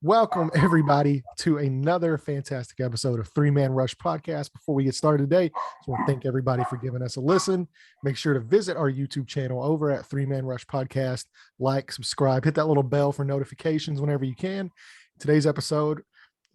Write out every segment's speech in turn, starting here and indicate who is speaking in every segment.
Speaker 1: Welcome, everybody, to another fantastic episode of Three Man Rush Podcast. Before we get started today, I just want to thank everybody for giving us a listen. Make sure to visit our YouTube channel over at Three Man Rush Podcast. Like, subscribe, hit that little bell for notifications whenever you can. Today's episode is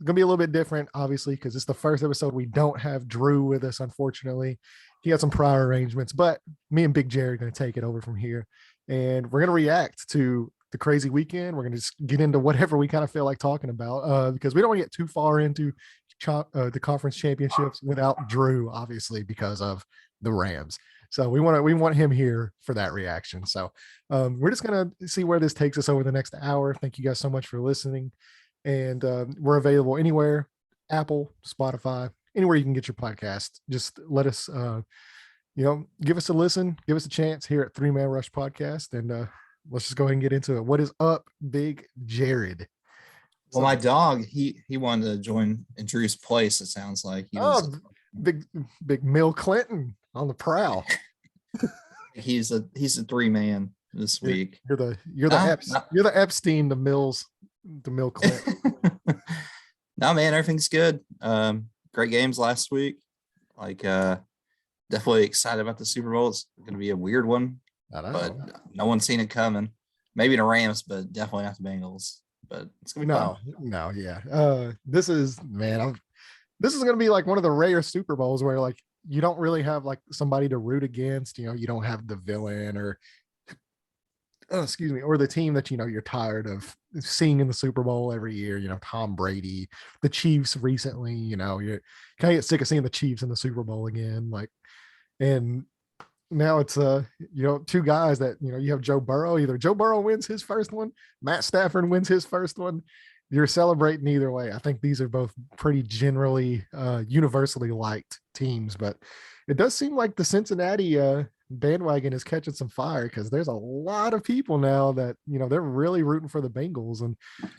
Speaker 1: going to be a little bit different, obviously, because it's the first episode we don't have Drew with us, unfortunately. He had some prior arrangements, but me and Big Jerry are going to take it over from here. And we're going to react to the crazy weekend. We're going to just get into whatever we kind of feel like talking about because we don't want to get too far into the conference championships without Drew, obviously, because of the Rams. So we want him here for that reaction. So we're just going to see where this takes us over the next hour. Thank you guys so much for listening. And we're available anywhere, Apple, Spotify, anywhere you can get your podcast. Just let us, give us a listen, give us a chance here at Three Man Rush Podcast. And let's just go ahead and get into it. What is up, Big Jared?
Speaker 2: Well, my dog, he wanted to join in Drew's place. It sounds like he was
Speaker 1: big Mill Clinton on the prowl.
Speaker 2: he's a 3-man this week.
Speaker 1: You're the Epstein, the Mill Clinton.
Speaker 2: No, man, everything's good. Great games last week. Definitely excited about the Super Bowl. It's going to be a weird one. But no one's seen it coming. Maybe the Rams, but definitely not the Bengals. But it's gonna be fun.
Speaker 1: Yeah. This is gonna be like one of the rare Super Bowls where like you don't really have like somebody to root against. You don't have the villain or or the team that you're tired of seeing in the Super Bowl every year. Tom Brady, the Chiefs recently. You're kind of get sick of seeing the Chiefs in the Super Bowl again. And now it's two guys that you have Joe Burrow. Either Joe Burrow wins his first one, Matt Stafford wins his first one. You're celebrating either way. I think these are both pretty generally universally liked teams, but it does seem like the Cincinnati bandwagon is catching some fire because there's a lot of people now that they're really rooting for the Bengals. And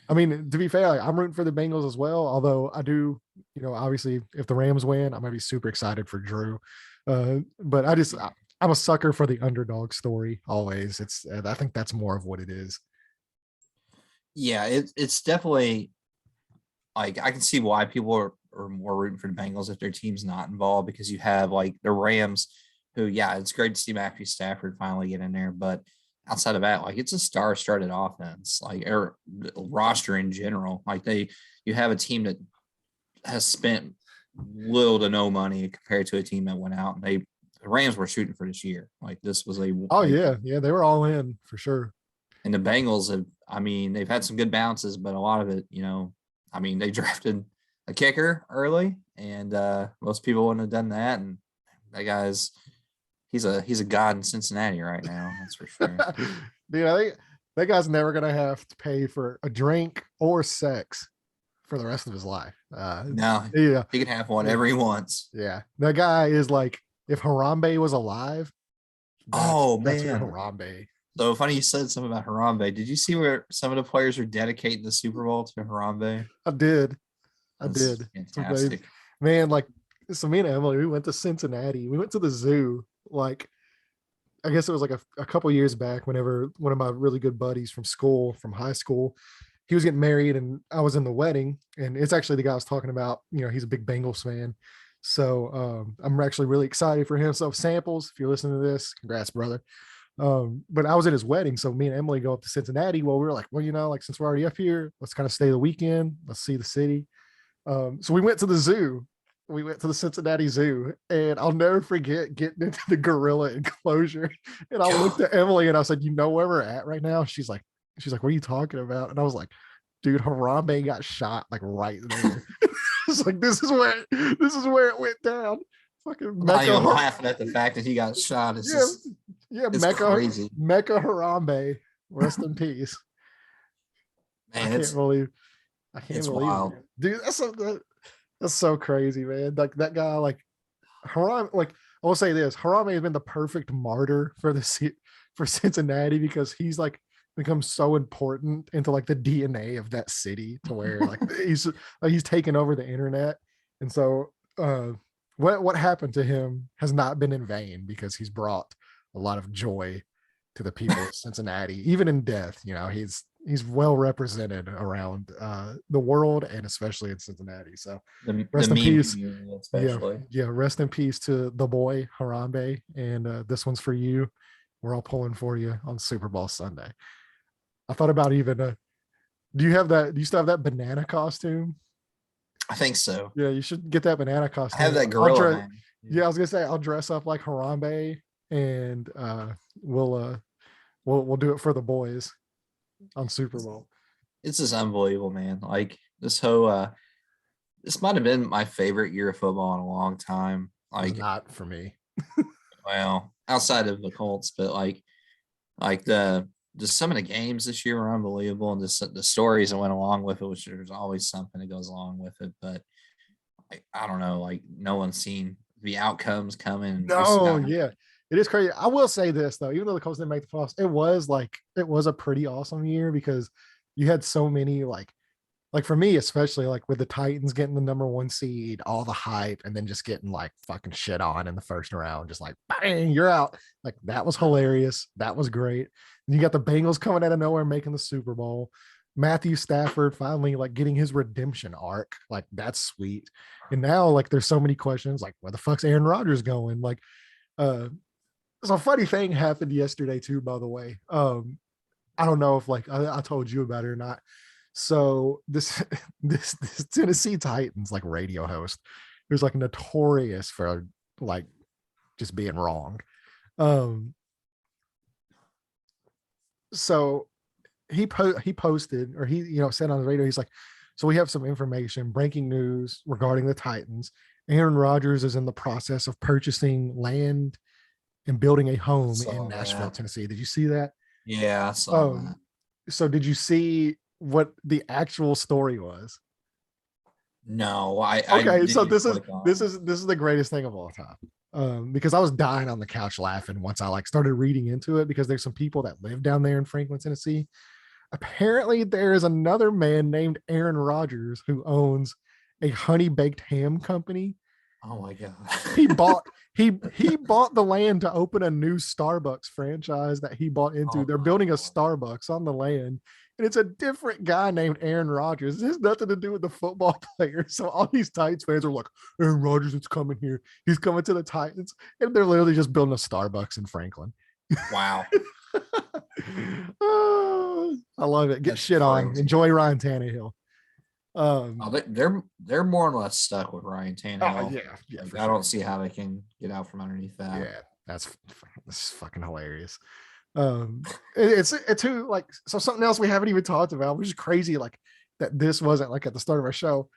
Speaker 1: I mean, to be fair, I'm rooting for the Bengals as well, although I do obviously if the Rams win I'm gonna be super excited for Drew, but I'm a sucker for the underdog story always. I think that's more of what it is.
Speaker 2: Yeah, it's definitely like I can see why people are more rooting for the Bengals if their team's not involved, because you have like the Rams who, yeah, it's great to see Matthew Stafford finally get in there. But outside of that, like it's a star-studded offense, like or roster in general. Like you have a team that has spent little to no money compared to a team that went out and the Rams were shooting for this year. Like this was they
Speaker 1: were all in for sure.
Speaker 2: And the Bengals they've had some good bounces, but a lot of it, they drafted a kicker early, and most people wouldn't have done that. And that guy's he's a god in Cincinnati right now. That's for sure.
Speaker 1: That guy's never gonna have to pay for a drink or sex for the rest of his life.
Speaker 2: He can have whatever he wants.
Speaker 1: Yeah, that guy is like. If Harambe was alive,
Speaker 2: that's
Speaker 1: Harambe.
Speaker 2: So funny you said something about Harambe. Did you see where some of the players are dedicating the Super Bowl to Harambe?
Speaker 1: I did.
Speaker 2: Fantastic.
Speaker 1: Man, so me and Emily, we went to Cincinnati. We went to the zoo. I guess it was like a couple years back whenever one of my really good buddies from high school, he was getting married and I was in the wedding. And it's actually the guy I was talking about. He's a big Bengals fan. So I'm actually really excited for him. So Samples, if you're listening to this, congrats, brother. But I was at his wedding. So me and Emily go up to Cincinnati. Well, we were like, since we're already up here, let's kind of stay the weekend. Let's see the city. So we went to the zoo. We went to the Cincinnati Zoo, and I'll never forget getting into the gorilla enclosure. And I looked at Emily and I said, where we're at right now? She's like, what are you talking about? And I was like, dude, Harambe got shot right there. It's like this is where it went down. Fucking
Speaker 2: Mecca. I'm laughing at the fact that he got shot. It's crazy.
Speaker 1: Mecca Harambe, rest in peace.
Speaker 2: Man,
Speaker 1: I can't believe
Speaker 2: wild.
Speaker 1: it. Dude. That's so crazy, man. Like that guy, Harambe. I will say this: Harambe has been the perfect martyr for Cincinnati because he's become so important into the DNA of that city to where he's taken over the internet. And so what happened to him has not been in vain because he's brought a lot of joy to the people of Cincinnati, even in death. He's well represented around the world and especially in Cincinnati. So
Speaker 2: The
Speaker 1: rest in
Speaker 2: meme
Speaker 1: peace.
Speaker 2: community,
Speaker 1: Yeah,
Speaker 2: especially.
Speaker 1: yeah. Rest in peace to the boy Harambe, and this one's for you. We're all pulling for you on Super Bowl Sunday. I thought about even. Do you have that? Do you still have that banana costume?
Speaker 2: I think so.
Speaker 1: Yeah, you should get that banana
Speaker 2: I have
Speaker 1: costume.
Speaker 2: that
Speaker 1: I'll
Speaker 2: gorilla
Speaker 1: dress.
Speaker 2: man.
Speaker 1: Yeah, I was gonna say I'll dress up like Harambe, and we'll uh, we'll do it for the boys on Super Bowl.
Speaker 2: It's just unbelievable, man. Like this whole this might have been my favorite year of football in a long time.
Speaker 1: It was
Speaker 2: Like,
Speaker 1: not for me.
Speaker 2: well, outside of the Colts, but like just some of the games this year were unbelievable, and just the stories that went along with it, which there's always something that goes along with it. But I don't know, like no one's seen the outcomes coming. We see
Speaker 1: No,
Speaker 2: how
Speaker 1: yeah, it is crazy. I will say this though, even though the Colts didn't make the playoffs, it was a pretty awesome year because you had so many like for me, especially like with the Titans getting the number one seed, all the hype, and then just getting like fucking shit on in the first round, just like bang, you're out. Like that was hilarious. That was great. And you got the Bengals coming out of nowhere making the Super Bowl. Matthew Stafford finally like getting his redemption arc. Like that's sweet. And now like there's so many questions like where the fuck's Aaron Rodgers going? Like so a funny thing happened yesterday too, by the way. I don't know if like I told you about it or not. So this this Tennessee Titans like radio host who's like notorious for like just being wrong. Um so he posted or he said on the radio, he's like, so we have some information, breaking news regarding the Titans. Aaron Rodgers is in the process of purchasing land and building a home in
Speaker 2: saw
Speaker 1: Nashville,
Speaker 2: that.
Speaker 1: Tennessee. Did you see that?
Speaker 2: Yeah, I saw that.
Speaker 1: Um, so did you see what the actual story was?
Speaker 2: No, I
Speaker 1: Okay,
Speaker 2: didn't
Speaker 1: so
Speaker 2: even
Speaker 1: this is
Speaker 2: click on
Speaker 1: this
Speaker 2: it.
Speaker 1: is this is the greatest thing of all time. Because I was dying on the couch laughing once I like started reading into it because there's some people that live down there in Franklin, Tennessee. Apparently, there is another man named Aaron Rodgers who owns a honey baked ham company.
Speaker 2: Oh my god.
Speaker 1: He bought he bought the land to open a new Starbucks franchise that he bought into.
Speaker 2: Oh
Speaker 1: They're
Speaker 2: my
Speaker 1: building a
Speaker 2: lord.
Speaker 1: Starbucks on the land, and it's a different guy named Aaron Rodgers. This has nothing to do with the football player. So all these Titans fans are like, Aaron Rodgers is coming here. He's coming to the Titans, and they're literally just building a Starbucks in Franklin.
Speaker 2: Wow.
Speaker 1: Oh, I love it. Get
Speaker 2: That's
Speaker 1: shit on.
Speaker 2: crazy.
Speaker 1: Enjoy Ryan Tannehill.
Speaker 2: Oh, they're more or less stuck with Ryan
Speaker 1: Oh
Speaker 2: Tannehill.
Speaker 1: yeah,
Speaker 2: Like,
Speaker 1: for
Speaker 2: I
Speaker 1: sure.
Speaker 2: don't see how they can get out from underneath that.
Speaker 1: Yeah, that's fucking hilarious. It's too like so something else we haven't even talked about, which is crazy. Like that this wasn't like at the start of our show.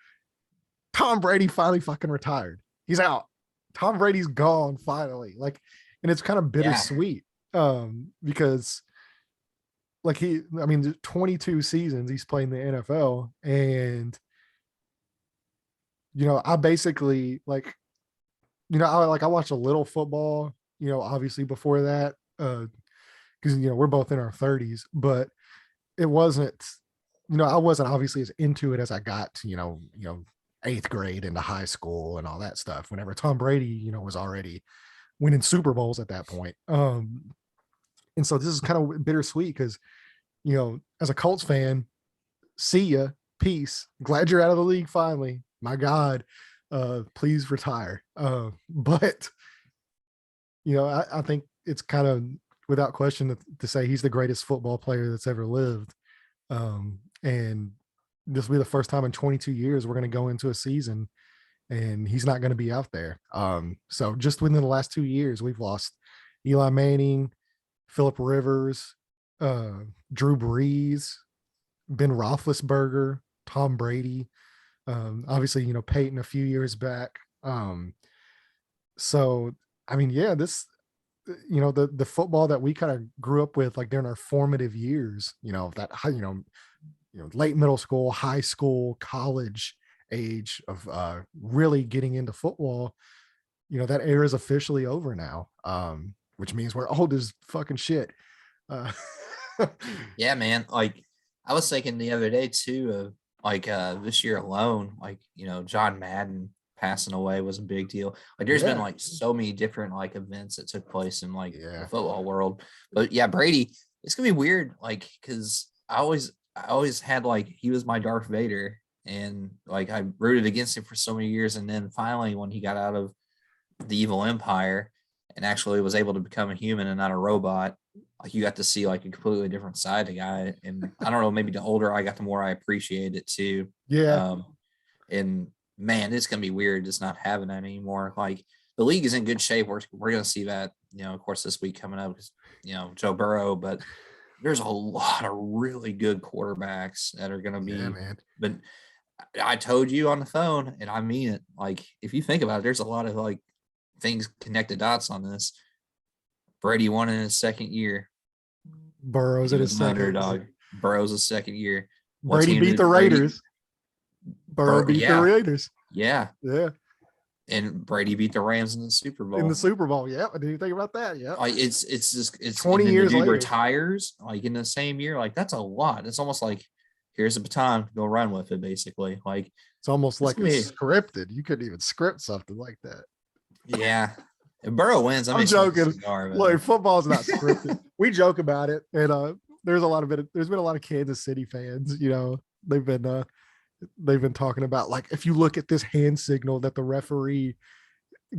Speaker 1: Tom Brady finally fucking retired. He's out. Tom Brady's gone finally. Like, and it's kind of
Speaker 2: Yeah.
Speaker 1: bittersweet. Because like I mean, 22 seasons he's playing the NFL, and I basically like, I watched a little football, obviously before that, because we're both in our 30s, but it wasn't, I wasn't obviously as into it as I got to, eighth grade into high school and all that stuff. Whenever Tom Brady, was already winning Super Bowls at that point. And so this is kind of bittersweet because, as a Colts fan, see ya, peace. Glad you're out of the league finally. My God, please retire. But I think it's kind of without question to say he's the greatest football player that's ever lived. And this will be the first time in 22 years we're going to go into a season and he's not going to be out there. So just within the last 2 years, we've lost Eli Manning, Philip Rivers, Drew Brees, Ben Roethlisberger, Tom Brady, obviously, Peyton a few years back. So I mean, yeah, this, the football that we kind of grew up with, like during our formative years, that late middle school, high school, college age of really getting into football, that era is officially over now. Which means we're old as fucking shit. Uh,
Speaker 2: Yeah, man. Like I was thinking the other day too of like this year alone, like John Madden. passing away was a big deal. Like there's been like so many different like events that took place in like the football world. But yeah, Brady, it's gonna be weird, like because I always had like he was my Darth Vader, and like I rooted against him for so many years, and then finally when he got out of the evil empire and actually was able to become a human and not a robot, like you got to see like a completely different side of the guy. And I don't know, maybe the older I got, the more I appreciate it too. And man, it's gonna be weird just not having that anymore. Like the league is in good shape. We're gonna see that, of course, this week coming up, Joe Burrow, but there's a lot of really good quarterbacks that are gonna be. But I told you on the phone, and I mean it. Like if you think about it, there's a lot of like things connected dots on this. Brady won in his second year.
Speaker 1: Burrow's in his second
Speaker 2: underdog. Burrow's a second year.
Speaker 1: Brady beat the Raiders. Burrow beat the Raiders.
Speaker 2: Yeah.
Speaker 1: Yeah.
Speaker 2: And Brady beat the Rams in the Super Bowl.
Speaker 1: Yeah. What do you think about that? Yeah.
Speaker 2: Like it's
Speaker 1: 20 years later.
Speaker 2: Retires like in the same year. Like that's a lot. It's almost like here's a baton, go run with it, basically. Like
Speaker 1: it's almost like it's scripted. You couldn't even script something like that.
Speaker 2: Yeah. If Burrow wins,
Speaker 1: I'm joking. Like football's not scripted. We joke about it, and there's been a lot of Kansas City fans. They've been talking about like if you look at this hand signal that the referee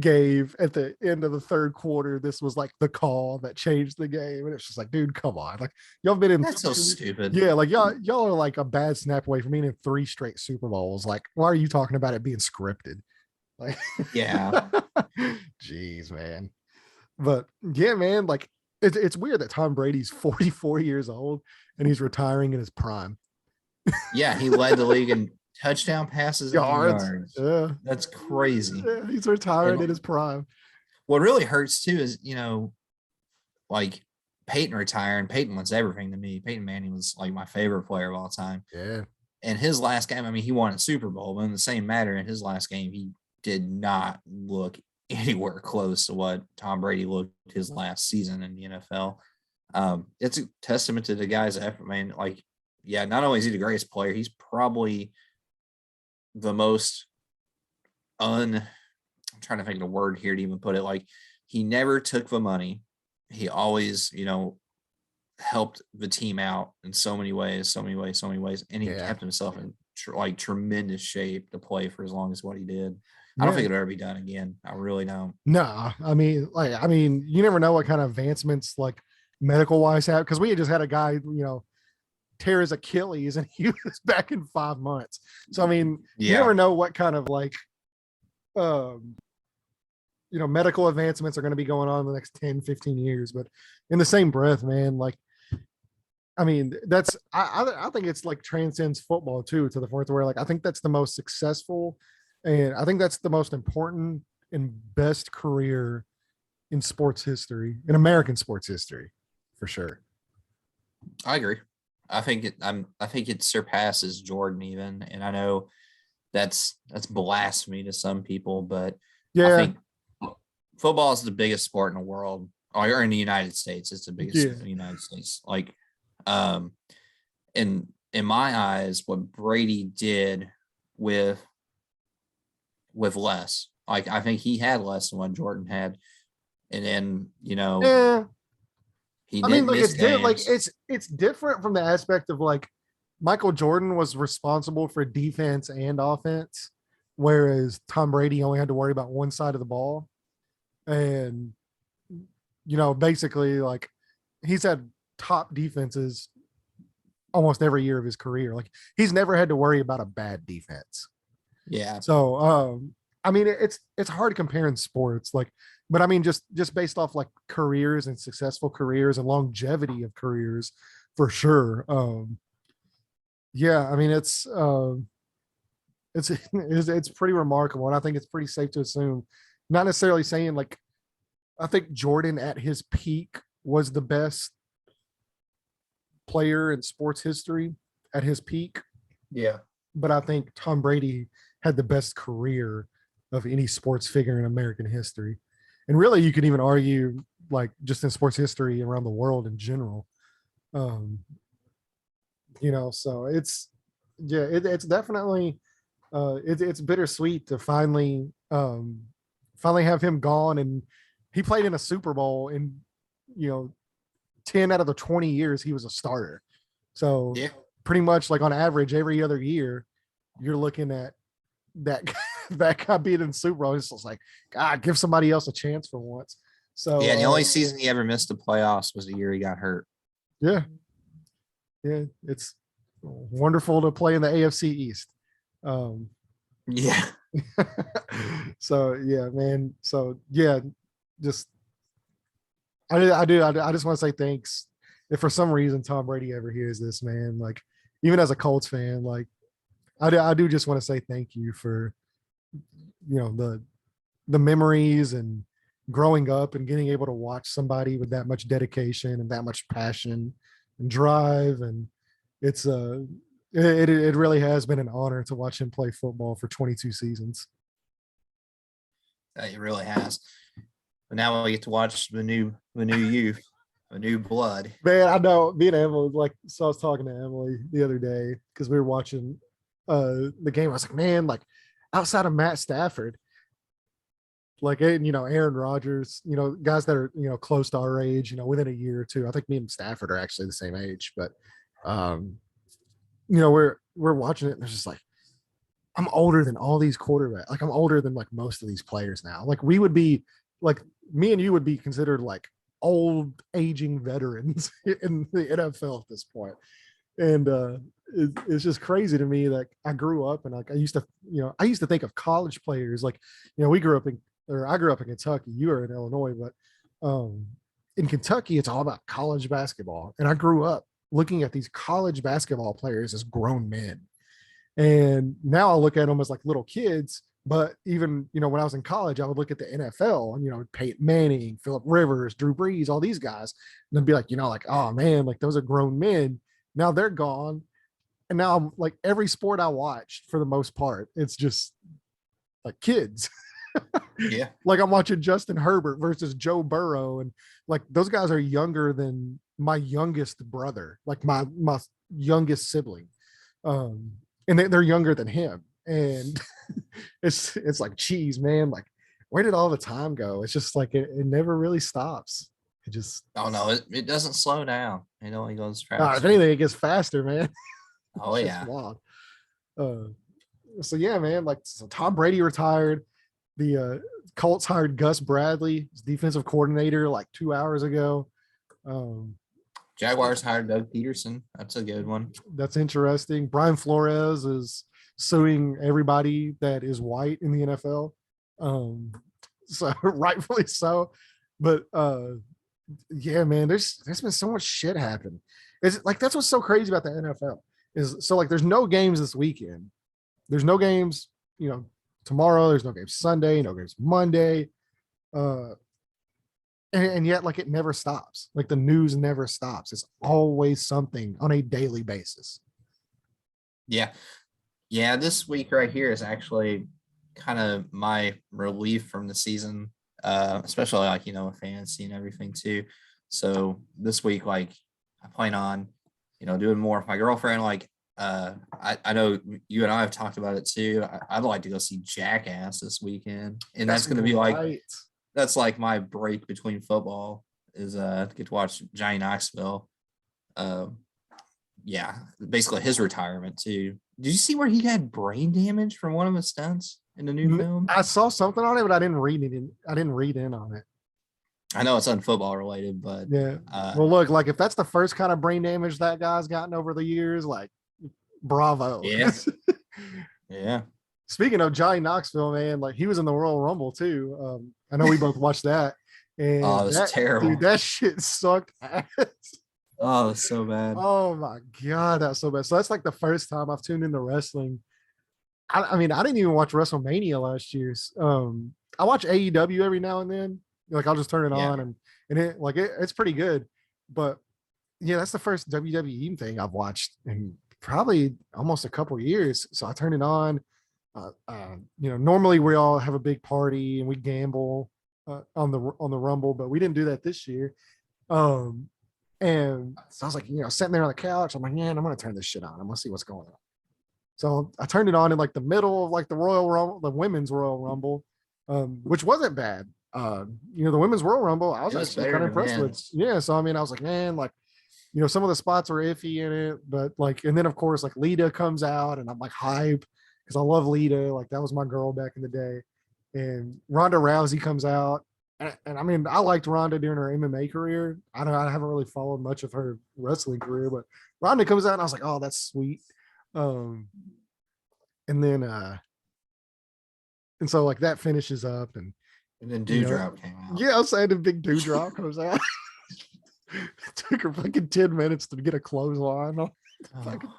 Speaker 1: gave at the end of the third quarter, this was like the call that changed the game, and it's just like, dude, come on, like y'all been in.
Speaker 2: That's so stupid.
Speaker 1: Yeah, like y'all are like a bad snap away from being in 3 straight Super Bowls. Like, why are you talking about it being scripted? Like,
Speaker 2: yeah.
Speaker 1: Jeez, man. But yeah, man, like it's weird that Tom Brady's 44 years old and he's retiring in his prime.
Speaker 2: Yeah, he led the league in touchdown passes, yards.
Speaker 1: Yeah,
Speaker 2: that's crazy.
Speaker 1: Yeah, he's retiring in his prime.
Speaker 2: What really hurts too is like Peyton retiring. Peyton was everything to me. Peyton Manning was like my favorite player of all time.
Speaker 1: Yeah.
Speaker 2: And his last game, I mean, he won a Super Bowl, but in the same matter, in his last game, he did not look anywhere close to what Tom Brady looked his last season in the NFL. It's a testament to the guy's effort, man. Like, yeah, not only is he the greatest player, he's probably the most I'm trying to think of the word here to even put it. Like, he never took the money. He always, helped the team out in so many ways. And he kept himself in tremendous shape to play for as long as what he did. I don't think it'll ever be done again. I really don't.
Speaker 1: No, I mean, you never know what kind of advancements like medical wise have, because we had just had a guy, tear his Achilles and he was back in 5 months. So, I mean, you never know what kind of medical advancements are going to be going on in the next 10, 15 years. But in the same breath, man, like, I mean, I think it's like transcends football too, to the point where like, I think that's the most successful, and I think that's the most important and best career in sports history, in American sports history, for sure.
Speaker 2: I agree. I think it surpasses Jordan even, and I know that's blasphemy to some people, but I think football is the biggest sport in the world, or in the United States. It's the biggest in the United States. Like, in my eyes, what Brady did with less, like I think he had less than what Jordan had, and then he didn't miss games.
Speaker 1: It's different from the aspect of like Michael Jordan was responsible for defense and offense, whereas Tom Brady only had to worry about one side of the ball. And, basically like he's had top defenses almost every year of his career. Like he's never had to worry about a bad defense.
Speaker 2: Yeah.
Speaker 1: So, I mean, it's hard comparing sports, like, but I mean, just based off like careers and successful careers and longevity of careers, for sure. Yeah, I mean, it's pretty remarkable, and I think it's pretty safe to assume, not necessarily saying like, I think Jordan at his peak was the best player in sports history at his peak.
Speaker 2: Yeah.
Speaker 1: But I think Tom Brady had the best career of any sports figure in American history. And really, you could even argue like just in sports history around the world in general. So it's definitely, It's bittersweet to finally have him gone. And he played in a Super Bowl in, 10 out of the 20 years he was a starter. So
Speaker 2: Yeah.
Speaker 1: pretty much like on average every other year, you're looking at that that guy being in the Super Bowl. It's just like, God, give somebody else a chance for once. So
Speaker 2: Yeah. And the only season he ever missed the playoffs was the year he got hurt.
Speaker 1: yeah, it's wonderful to play in the AFC East.
Speaker 2: Yeah.
Speaker 1: So yeah, man. So yeah, just I just want to say thanks. If for some reason Tom Brady ever hears this, man, like even as a Colts fan, like I do just want to say thank you for the memories and growing up and getting able to watch somebody with that much dedication and that much passion and drive. And it's it really has been an honor to watch him play football for 22 seasons.
Speaker 2: It really has. But now we get to watch the new youth, a new blood.
Speaker 1: Man, I know me and Emily, like, so I was talking to Emily the other day because we were watching the game. I was like, man, like outside of Matt Stafford, like, Aaron Rodgers, guys that are, close to our age, within a year or two. I think me and Stafford are actually the same age, but we're watching it and it's just like, I'm older than all these quarterbacks. Like I'm older than like most of these players now. Like we would be like me and you would be considered like old aging veterans in the NFL at this point. And it's just crazy to me. Like I grew up and like I used to think of college players like, we grew up I grew up in Kentucky. You are in Illinois, but in Kentucky, it's all about college basketball. And I grew up looking at these college basketball players as grown men. And now I look at them as like little kids. But even, when I was in college, I would look at the NFL and, Peyton Manning, Phillip Rivers, Drew Brees, all these guys, and then be like, like, oh man, like those are grown men. Now they're gone. And now I'm like every sport I watched for the most part, it's just like kids.
Speaker 2: Yeah.
Speaker 1: Like I'm watching Justin Herbert versus Joe Burrow. And like those guys are younger than my youngest brother, like my youngest sibling. And they're younger than him. And it's like, geez, man, like where did all the time go? It's just like it never really stops. It just
Speaker 2: it doesn't slow down. It only goes
Speaker 1: if
Speaker 2: faster.
Speaker 1: anything, it gets faster, man.
Speaker 2: Oh yeah.
Speaker 1: Wild. So yeah, man, like so Tom Brady retired. The Colts hired Gus Bradley as defensive coordinator like 2 hours ago.
Speaker 2: Jaguars hired Doug Peterson. That's a good one.
Speaker 1: That's interesting. Brian Flores is suing everybody that is white in the NFL. So rightfully so. But yeah, man, there's been so much shit happen. It's like that's what's so crazy about the NFL is so like there's no games this weekend. There's no games, tomorrow. There's no games Sunday, no games Monday. And yet like it never stops. Like the news never stops. It's always something on a daily basis.
Speaker 2: Yeah. Yeah, this week right here is actually kind of my relief from the season, especially like, with fantasy and everything too. So this week, like I plan on, doing more with my girlfriend. Like I know you and I have talked about it too. I'd like to go see Jackass this weekend. And that's going to be like, that's like my break between football is get to watch Johnny Knoxville. Yeah, basically his retirement too. Did you see where he had brain damage from one of his stunts in the new film?
Speaker 1: I saw something on it, but I didn't read it. I didn't read in on it.
Speaker 2: I know it's unfootball related, but
Speaker 1: yeah. Well, look, like if that's the first kind of brain damage that guy's gotten over the years, like bravo.
Speaker 2: Yeah. Yeah.
Speaker 1: Speaking of Johnny Knoxville, man, like he was in the Royal Rumble too. I know we both watched that. And
Speaker 2: it was terrible.
Speaker 1: Dude, that shit sucked ass.
Speaker 2: Oh, it's so bad.
Speaker 1: Oh my God, that's so bad. So that's like the first time I've tuned into wrestling. I mean, I didn't even watch WrestleMania last year. I watch AEW every now and then. Like I'll just turn it on and it's pretty good. But yeah, that's the first WWE thing I've watched in probably almost a couple of years. So I turned it on. Normally we all have a big party and we gamble on the Rumble, but we didn't do that this year. And so I was like, sitting there on the couch. I'm like, man, I'm gonna turn this shit on. I'm gonna see what's going on. So I turned it on in like the middle of like the Royal Rumble, the women's Royal Rumble, which wasn't bad. The women's Royal Rumble, I was
Speaker 2: It was
Speaker 1: actually
Speaker 2: better
Speaker 1: kind of
Speaker 2: than
Speaker 1: impressed with.
Speaker 2: men's.
Speaker 1: Yeah. So I mean, I was like, man, like, some of the spots were iffy in it, but like, and then of course, like Lita comes out and I'm like hype because I love Lita. Like that was my girl back in the day. And Ronda Rousey comes out. And I mean, I liked Ronda during her MMA career. I haven't really followed much of her wrestling career, but Ronda comes out and I was like, oh, that's sweet. Um, and then and so like that finishes up and
Speaker 2: And then
Speaker 1: you know,
Speaker 2: Dewdrop came out.
Speaker 1: yeah, I was saying the big dewdrop comes out. It took her fucking 10 minutes to get a clothesline. Fucking,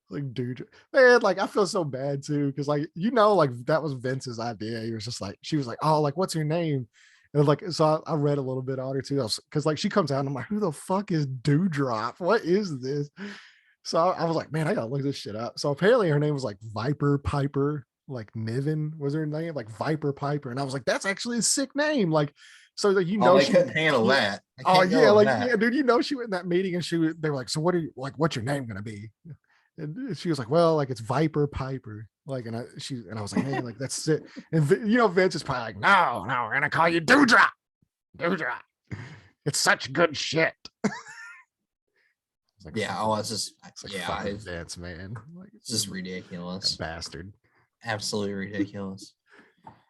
Speaker 1: like, dude, man, like I feel so bad too, because like like that was Vince's idea. He was just like, she was like, oh, like what's your name? And like, so I read a little bit on her too, because like she comes out and I'm like, who the fuck is Dewdrop? What is this? So I was like, man, I gotta look this shit up. So apparently her name was like Viper Piper, like Niven was her name, like Viper Piper, and I was like, that's actually a sick name, like. So that
Speaker 2: They
Speaker 1: she,
Speaker 2: couldn't handle that. They
Speaker 1: oh
Speaker 2: can't go
Speaker 1: yeah,
Speaker 2: with
Speaker 1: like
Speaker 2: that.
Speaker 1: yeah, dude, she went in that meeting and they were like, so what are you like? What's your name gonna be? And she was like, well, like it's Viper Piper, like, and I was like, man, like that's it. And Vince is probably like, no, we're gonna call you Dewdrop, Dewdrop. It's such good shit.
Speaker 2: Like, yeah, it's just
Speaker 1: fucking Vince, man. Like
Speaker 2: it's just ridiculous,
Speaker 1: bastard,
Speaker 2: absolutely ridiculous.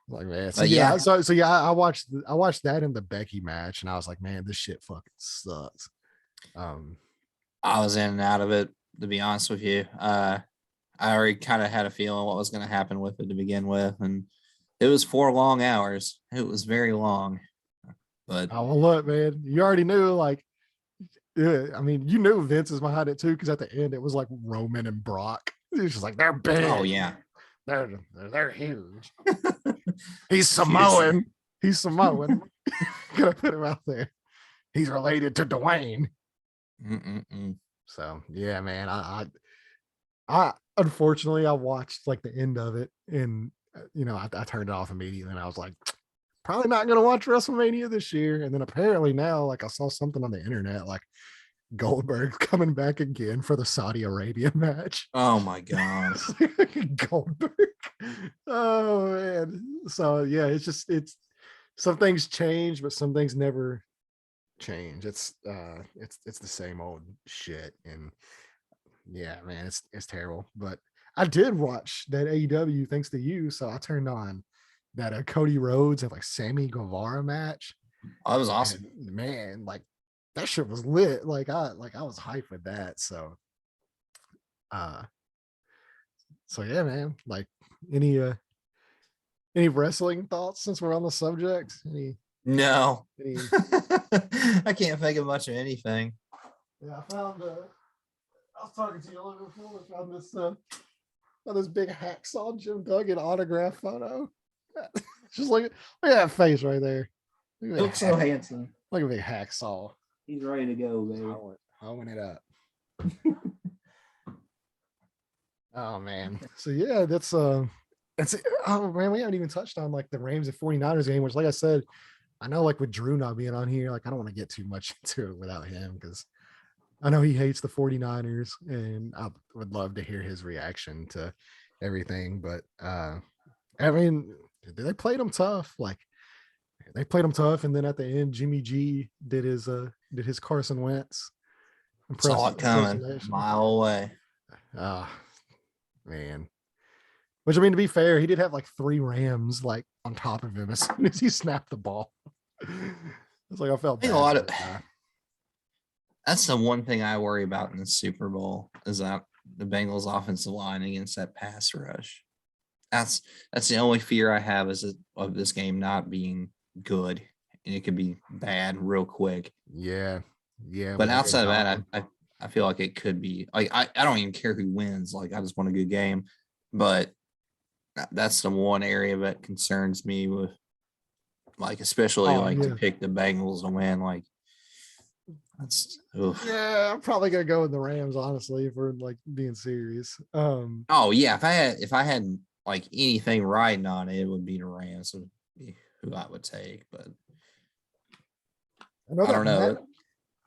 Speaker 1: Like, man, so I watched that in the Becky match, and I was like, man, this shit fucking sucks.
Speaker 2: I was in and out of it, to be honest with you. I already kind of had a feeling what was going to happen with it to begin with, and it was 4 long hours. It was very long, but
Speaker 1: well, look, man, you already knew, like, yeah, I mean, you knew Vince is behind it too, because at the end it was like Roman and Brock. It's just like they're big.
Speaker 2: Oh yeah,
Speaker 1: they're huge. He's Samoan. He's Samoan. Gonna put him out there. He's related to Dwayne. So yeah, man. I unfortunately I watched like the end of it, and I turned it off immediately, and I was like, probably not gonna watch WrestleMania this year. And then apparently now, like I saw something on the internet, like Goldberg coming back again for the Saudi Arabia match.
Speaker 2: Oh my god,
Speaker 1: Goldberg. Oh man. So yeah, it's some things change, but some things never change. It's the same old shit, and yeah, man, it's terrible. But I did watch that AEW thanks to you, so I turned on that Cody Rhodes and like Sammy Guevara match.
Speaker 2: Oh, that was awesome,
Speaker 1: and, man. Like that shit was lit. Like I was hyped with that. So yeah, man. Like any wrestling thoughts since we're on the subject?
Speaker 2: No. I can't think of much of anything.
Speaker 1: Yeah, I found I was talking to you a little before. I found this big hacksaw Jim Duggan autograph photo. Just look at that face right there.
Speaker 2: He looks so handsome.
Speaker 1: Look at big hacksaw.
Speaker 2: He's ready to go, baby.
Speaker 1: Holding it up. Oh man. So yeah, that's oh man, we haven't even touched on like the Rams and 49ers game, which like I said, I know like with Drew not being on here, like I don't want to get too much into it without him, because I know he hates the 49ers and I would love to hear his reaction to everything. But I mean, they played them tough. Like they played them tough, and then at the end, Jimmy G did his Carson Wentz.
Speaker 2: Saw it coming a mile away.
Speaker 1: Man. Which, I mean, to be fair, he did have like 3 Rams like on top of him as soon as he snapped the ball. It's like I felt bad.
Speaker 2: A lot of that's the one thing I worry about in the Super Bowl is that the Bengals offensive line against that pass rush. That's the only fear I have of this game not being good, and it could be bad real quick.
Speaker 1: Yeah.
Speaker 2: But outside of that, I feel like it could be like I don't even care who wins. Like I just want a good game. But that's the one area that concerns me with, like, especially to pick the Bengals to win. Like that's
Speaker 1: yeah, I'm probably gonna go with the Rams, honestly, if we're like being serious.
Speaker 2: Oh yeah, if I had like anything riding on it, it would be the Rams would be who I would take. But I don't know.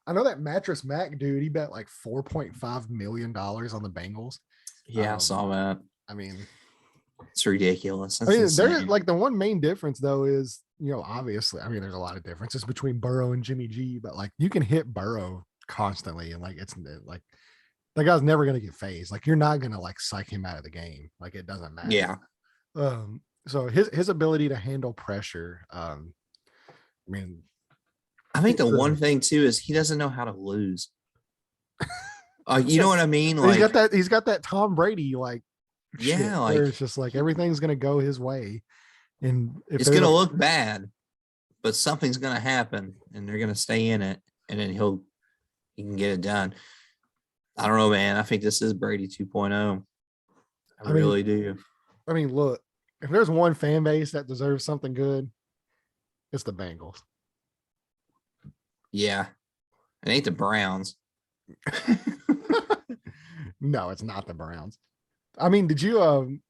Speaker 1: I know that Mattress Mac dude, he bet like $4.5 million on the Bengals.
Speaker 2: Yeah, I saw that.
Speaker 1: I mean,
Speaker 2: It's ridiculous. That's
Speaker 1: there's
Speaker 2: insane.
Speaker 1: like the one main difference though is, obviously, there's a lot of differences between Burrow and Jimmy G, but like you can hit Burrow constantly and like it's like that guy's never gonna get phased. Like you're not gonna like psych him out of the game. Like it doesn't matter.
Speaker 2: Yeah.
Speaker 1: So his ability to handle pressure, I mean,
Speaker 2: I think the one thing too is he doesn't know how to lose. You know what I mean?
Speaker 1: Like he's got that Tom Brady like shit where it's just like everything's gonna go his way. And if
Speaker 2: it's gonna look bad, but something's gonna happen and they're gonna stay in it, and then he can get it done. I don't know, man. I think this is Brady 2.0. I really do.
Speaker 1: I mean, look, if there's one fan base that deserves something good, it's the Bengals.
Speaker 2: Yeah. It ain't the Browns.
Speaker 1: No, it's not the Browns. I mean, did you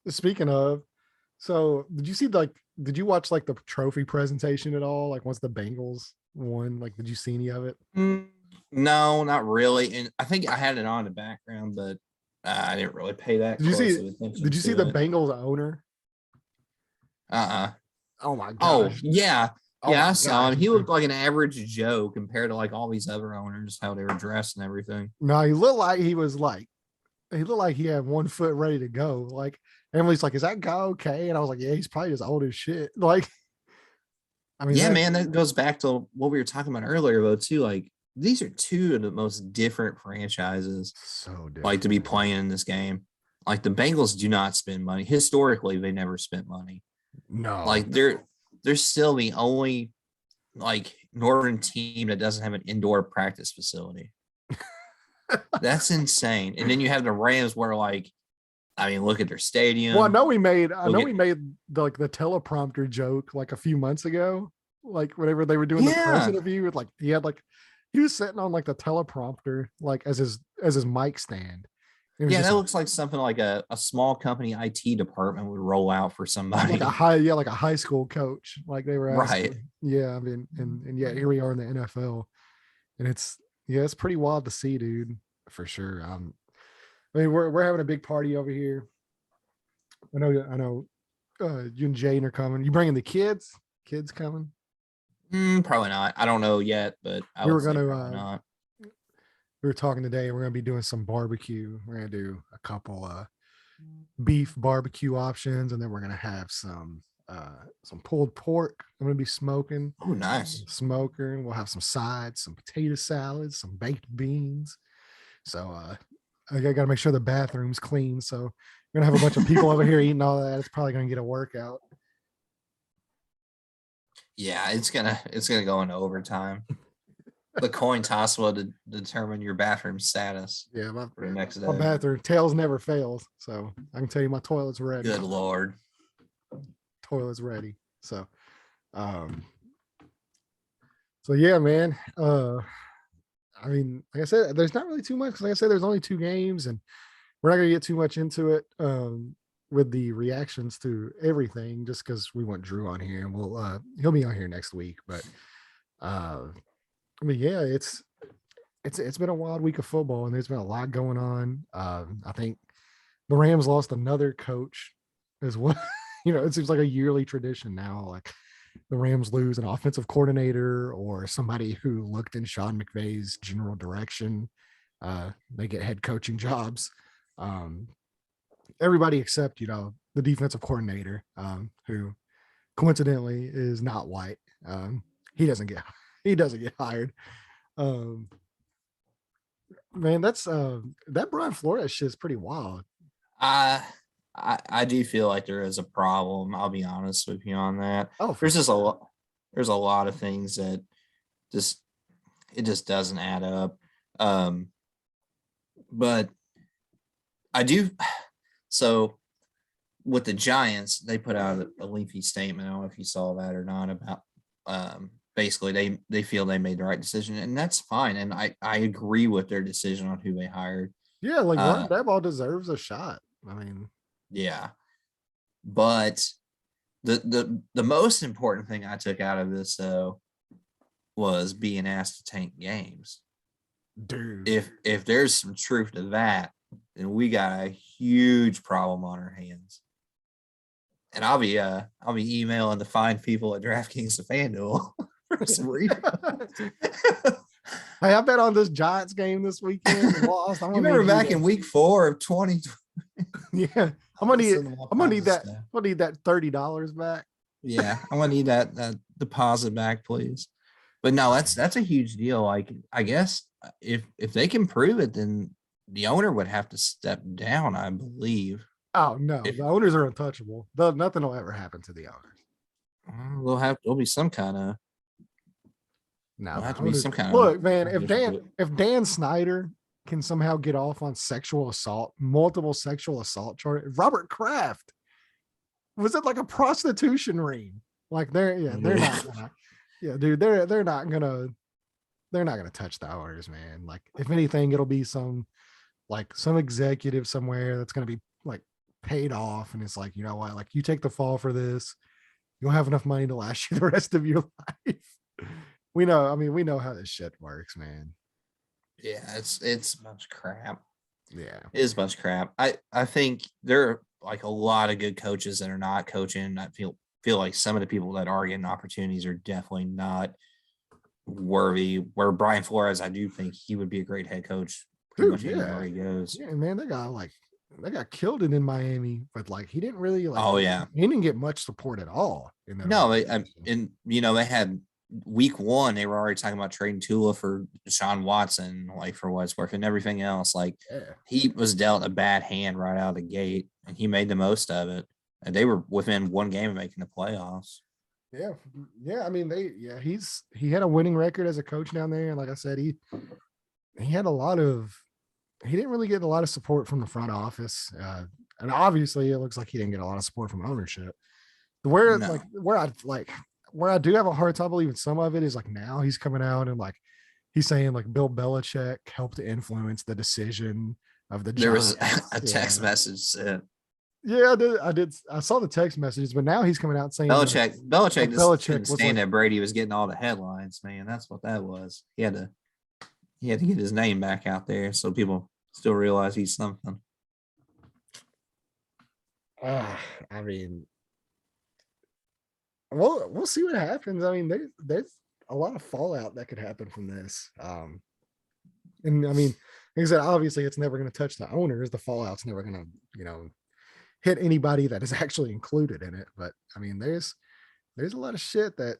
Speaker 1: speaking of, so did you watch like the trophy presentation at all? Like once the Bengals won, like did you see any of it?
Speaker 2: No, not really. And I think I had it on in the background, but I didn't really pay that
Speaker 1: close attention. Did you see the Bengals owner? Oh my gosh.
Speaker 2: Oh yeah. Yeah, I saw him. He looked like an average Joe compared to like all these other owners, how they were dressed and everything.
Speaker 1: No, he looked like he had 1 foot ready to go. Like Emily's like, is that guy okay? And I was like, yeah, he's probably just old as shit. Like,
Speaker 2: yeah, man, that goes back to what we were talking about earlier, though, too. Like, these are two of the most different franchises.
Speaker 1: So different.
Speaker 2: Like to be playing in this game. Like the Bengals do not spend money. Historically, they never spent money.
Speaker 1: No.
Speaker 2: Like they're still the only like northern team that doesn't have an indoor practice facility. That's insane. And then you have the Rams where like, I mean, look at their stadium.
Speaker 1: Well, I know we made the teleprompter joke like a few months ago. Like whenever they were doing the press interview with like he was sitting on like the teleprompter like as his mic stand.
Speaker 2: Yeah, that looks like something like a small company IT department would roll out for somebody.
Speaker 1: Like a high school coach. Like they were asking.
Speaker 2: Right.
Speaker 1: Yeah, I mean, and yeah, here we are in the NFL. And it's pretty wild to see, dude, for sure. I mean, we're having a big party over here. I know you and Jane are coming. You bringing the kids? Kids coming?
Speaker 2: Probably not. I don't know yet, but
Speaker 1: we were gonna we were talking today. We're gonna be doing some barbecue. We're gonna do a couple beef barbecue options, and then we're gonna have some pulled pork. I'm gonna be smoking.
Speaker 2: Oh, nice.
Speaker 1: Smoker. We'll have some sides, some potato salads, some baked beans. So I gotta make sure the bathroom's clean. So we're gonna have a bunch of people over here eating all that. It's probably gonna get a workout.
Speaker 2: Yeah, it's gonna go into overtime. The coin toss will determine your bathroom status.
Speaker 1: Yeah,
Speaker 2: for the next day.
Speaker 1: My bathroom tails never fails, so I can tell you my toilet's ready.
Speaker 2: Good Lord,
Speaker 1: toilet's ready. So, yeah, man. I mean, like I said, there's not really too much. Like I said, there's only 2 games, and we're not gonna get too much into it with the reactions to everything, just because we want Drew on here, and he'll be on here next week. But I mean, yeah, it's been a wild week of football, and there's been a lot going on. I think the Rams lost another coach as well. It seems like a yearly tradition now. Like the Rams lose an offensive coordinator or somebody who looked in Sean McVay's general direction. They get head coaching jobs. Everybody except, the defensive coordinator, who coincidentally is not white. He doesn't get hired. Man, that's that Brian Flores shit is pretty wild.
Speaker 2: I do feel like there is a problem. I'll be honest with you on that.
Speaker 1: Oh,
Speaker 2: there's a lot of things that it just doesn't add up. But I do. So with the Giants, they put out a lengthy statement. I don't know if you saw that or not about basically they feel they made the right decision, and that's fine. And I agree with their decision on who they hired.
Speaker 1: Yeah, like Ron Daboll deserves a shot. I mean,
Speaker 2: yeah. But the most important thing I took out of this though was being asked to tank games.
Speaker 1: Dude.
Speaker 2: If there's some truth to that, then we got a huge problem on our hands. And I'll be emailing the fine people at DraftKings to FanDuel for some refunds.
Speaker 1: Hey, I bet on this Giants game this weekend. And lost.
Speaker 2: You remember back in week 4 of 2020?
Speaker 1: Yeah, I'm gonna need that.
Speaker 2: Stuff.
Speaker 1: I'm gonna need that $30 back.
Speaker 2: Yeah, I'm gonna need that deposit back, please. But no, that's a huge deal. Like, I guess if they can prove it, then the owner would have to step down, I believe.
Speaker 1: Oh no, the owners are untouchable. Nothing will ever happen to the owners.
Speaker 2: There'll be some kind of
Speaker 1: look, man. If Dan Snyder can somehow get off on multiple sexual assault charges, Robert Kraft was it like a prostitution ring? Like they're not gonna, yeah, dude, they're not gonna touch the owners, man. Like if anything, it'll be some executive somewhere that's gonna be like paid off, and it's like, you know what, like you take the fall for this, you'll have enough money to last you the rest of your life. We know how this shit works, man.
Speaker 2: Yeah, it's a bunch of crap.
Speaker 1: Yeah,
Speaker 2: it is a bunch of crap. I think there are like a lot of good coaches that are not coaching. I feel like some of the people that are getting opportunities are definitely not worthy. Where Brian Flores, I do think he would be a great head coach. Pretty much anywhere he goes.
Speaker 1: Yeah, man, they got killed it in Miami, but like he didn't really like.
Speaker 2: Oh yeah,
Speaker 1: he didn't get much support at all.
Speaker 2: They had week 1. They were already talking about trading Tula for Deshaun Watson, like for what it's worth, and everything else. Like he was dealt a bad hand right out of the gate, and he made the most of it. And they were within 1 game of making the playoffs.
Speaker 1: Yeah. I mean, he had a winning record as a coach down there, and like I said, he had he didn't really get a lot of support from the front office, and obviously it looks like he didn't get a lot of support from ownership. Where I do have a hard time believing some of it is like now he's coming out and like he's saying like Bill Belichick helped to influence the decision of the Giants.
Speaker 2: There was a text message sent.
Speaker 1: Yeah, I did. I saw the text messages, but now he's coming out saying
Speaker 2: Belichick couldn't stand that Brady was getting all the headlines, man. That's what that was. He had to get his name back out there so people still realize he's something.
Speaker 1: I mean, we'll see what happens. I mean, there's a lot of fallout that could happen from this. And I mean, like I said, obviously it's never going to touch the owners. The fallout's never going to, hit anybody that is actually included in it. But I mean, there's a lot of shit that,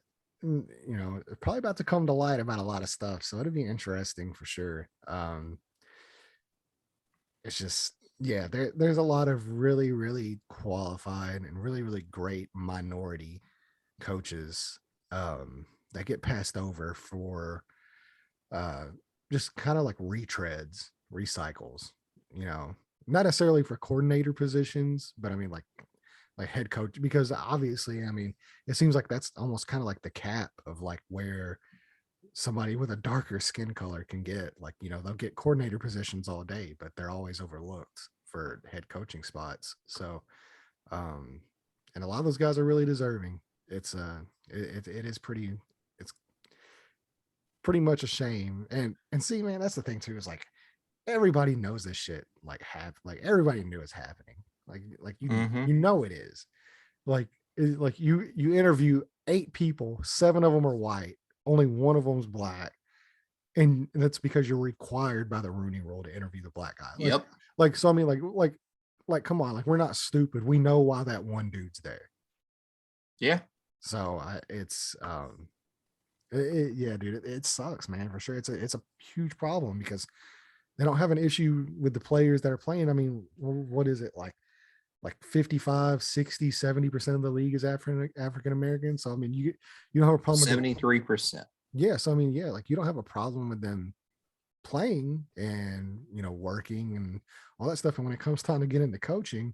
Speaker 1: probably about to come to light about a lot of stuff. So it'll be interesting for sure. It's just, yeah, there's a lot of really, really qualified and really, really great minority coaches that get passed over for just kind of like recycles, not necessarily for coordinator positions, but I mean like head coach, because obviously, I mean, it seems like that's almost kind of like the cap of like where somebody with a darker skin color can get, like, they'll get coordinator positions all day, but they're always overlooked for head coaching spots. So, and a lot of those guys are really deserving. It's it's pretty much a shame. And see, man, that's the thing too, is like everybody knows this shit, like everybody knew it's happening. Like it is. Like you interview 8 people, 7 of them are white, only 1 of them's black, and that's because you're required by the Rooney Rule to interview the black guy.
Speaker 2: Yep.
Speaker 1: So I mean, like come on, like we're not stupid. We know why that one dude's there.
Speaker 2: Yeah.
Speaker 1: So yeah, dude, it sucks, man, for sure. It's a huge problem because they don't have an issue with the players that are playing. I mean, what is it like 55, 60, 70% of the league is African American. So I mean, you don't have a problem
Speaker 2: 73%.
Speaker 1: Yeah. So I mean, yeah, like you don't have a problem with them playing and working and all that stuff. And when it comes time to get into coaching,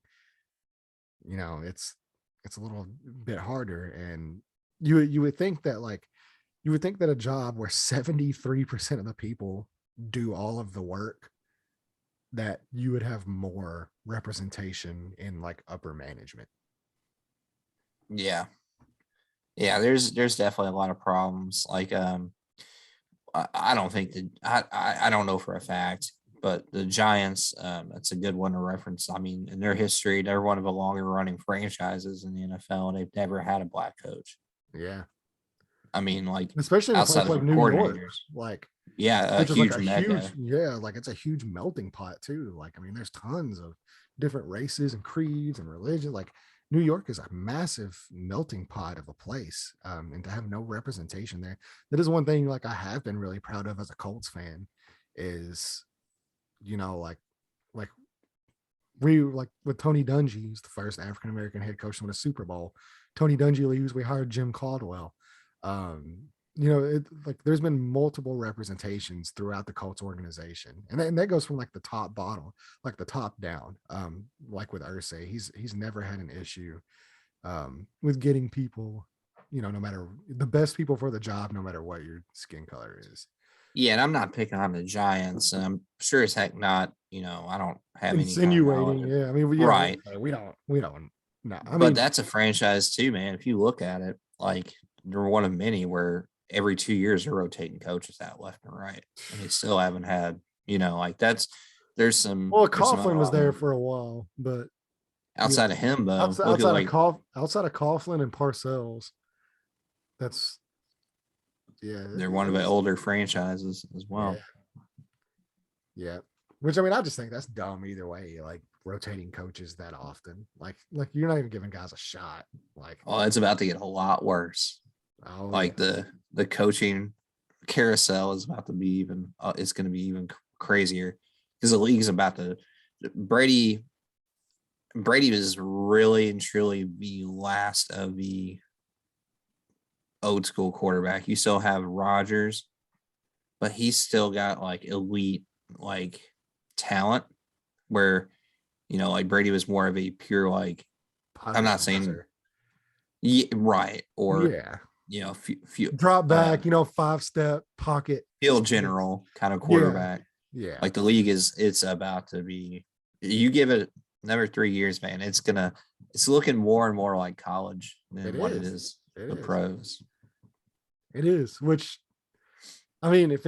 Speaker 1: it's a little bit harder. And you would think that a job where 73% of the people do all of the work, that you would have more representation in like upper management.
Speaker 2: Yeah. There's definitely a lot of problems. Like, I don't think that I don't know for a fact, But the Giants, that's a good one to reference. I mean, in their history, they're one of the longer running franchises in the NFL, and they've never had a black coach.
Speaker 1: Yeah.
Speaker 2: I mean, like
Speaker 1: Especially in a
Speaker 2: outside
Speaker 1: place
Speaker 2: of
Speaker 1: like
Speaker 2: the
Speaker 1: New York,
Speaker 2: coordinators.
Speaker 1: like
Speaker 2: Yeah, a
Speaker 1: which is like
Speaker 2: huge
Speaker 1: a huge,
Speaker 2: mecca.
Speaker 1: like it's a huge melting pot too. Like, I mean, there's tons of different races and creeds and religions. Like New York is a massive melting pot of a place. And to have no representation there, that is one thing like I have been really proud of as a Colts fan is, like we like with Tony Dungy, who's the first African American head coach to win a Super Bowl. Tony Dungy leaves, we hired Jim Caldwell. Um, like there's been multiple representations throughout the Colts organization, and that goes from like the top bottom, like the top down. Like with Ursay, he's never had an issue with getting people, no matter the best people for the job, no matter what your skin color is.
Speaker 2: Yeah, and I'm not picking on the Giants, and I'm sure as heck not. I don't have any kind of
Speaker 1: Insinuating,
Speaker 2: knowledge.
Speaker 1: yeah. I mean,
Speaker 2: Right.
Speaker 1: We don't. No, I
Speaker 2: But
Speaker 1: mean,
Speaker 2: that's a franchise too, man. If you look at it, like they're one of many where every 2 years they're rotating coaches out left and right, and they still haven't had, like there's some
Speaker 1: well,
Speaker 2: there's some other
Speaker 1: Coughlin was there for a while, but
Speaker 2: outside of him though.
Speaker 1: outside,
Speaker 2: Look at like
Speaker 1: outside of Coughlin and Parcells, that's
Speaker 2: they're one of the older franchises as well.
Speaker 1: Yeah. Which I mean, I just think that's dumb either way. Like rotating coaches that often, like you're not even giving guys a shot. Like,
Speaker 2: oh, it's about to get a lot worse.
Speaker 1: Oh,
Speaker 2: like
Speaker 1: yeah.
Speaker 2: the coaching carousel is about to be even. It's going to be even crazier because the league's about to. Brady was really and truly the last of the old school quarterback. You still have Rodgers, but he's still got like elite like talent where like Brady was more of a pure like I'm not saying right or few
Speaker 1: drop back, 5-step pocket
Speaker 2: field general kind of quarterback.
Speaker 1: Yeah.
Speaker 2: Like the league it's about to be, you give it another 3 years, man, it's looking more and more like college than it is the pros.
Speaker 1: It is, which I mean, if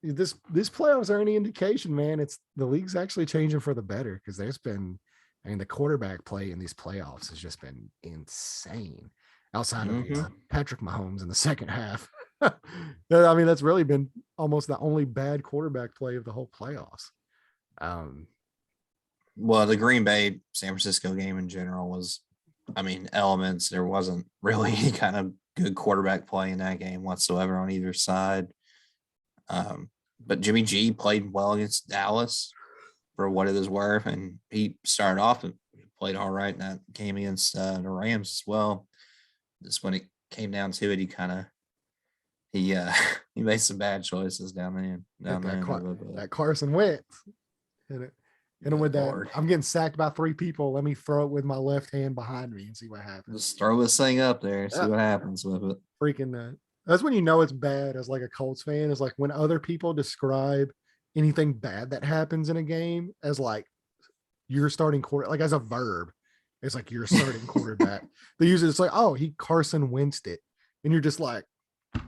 Speaker 1: this playoffs are any indication, man, it's the league's actually changing for the better because there's been, I mean, the quarterback play in these playoffs has just been insane outside of Patrick Mahomes in the second half. I mean, that's really been almost the only bad quarterback play of the whole playoffs.
Speaker 2: Well, the Green Bay San Francisco game in general was, I mean, elements. There wasn't really any kind of good quarterback play in that game whatsoever on either side. But Jimmy G played well against Dallas for what it is worth, and he started off and played all right in that game against the Rams as well. Just when it came down to it, he made some bad choices down there.
Speaker 1: That Carson Wentz hit it. Hit him with that. I'm getting sacked by 3 people. Let me throw it with my left hand behind me and see what happens.
Speaker 2: Just throw this thing up there, see what happens with it.
Speaker 1: Freaking that's when you know it's bad as like a Colts fan, is like when other people describe anything bad that happens in a game as like you're starting quarter, like as a verb. It's like you're starting quarterback. They use it. It's like, oh, he Carson Wentz'd it. And you're just like,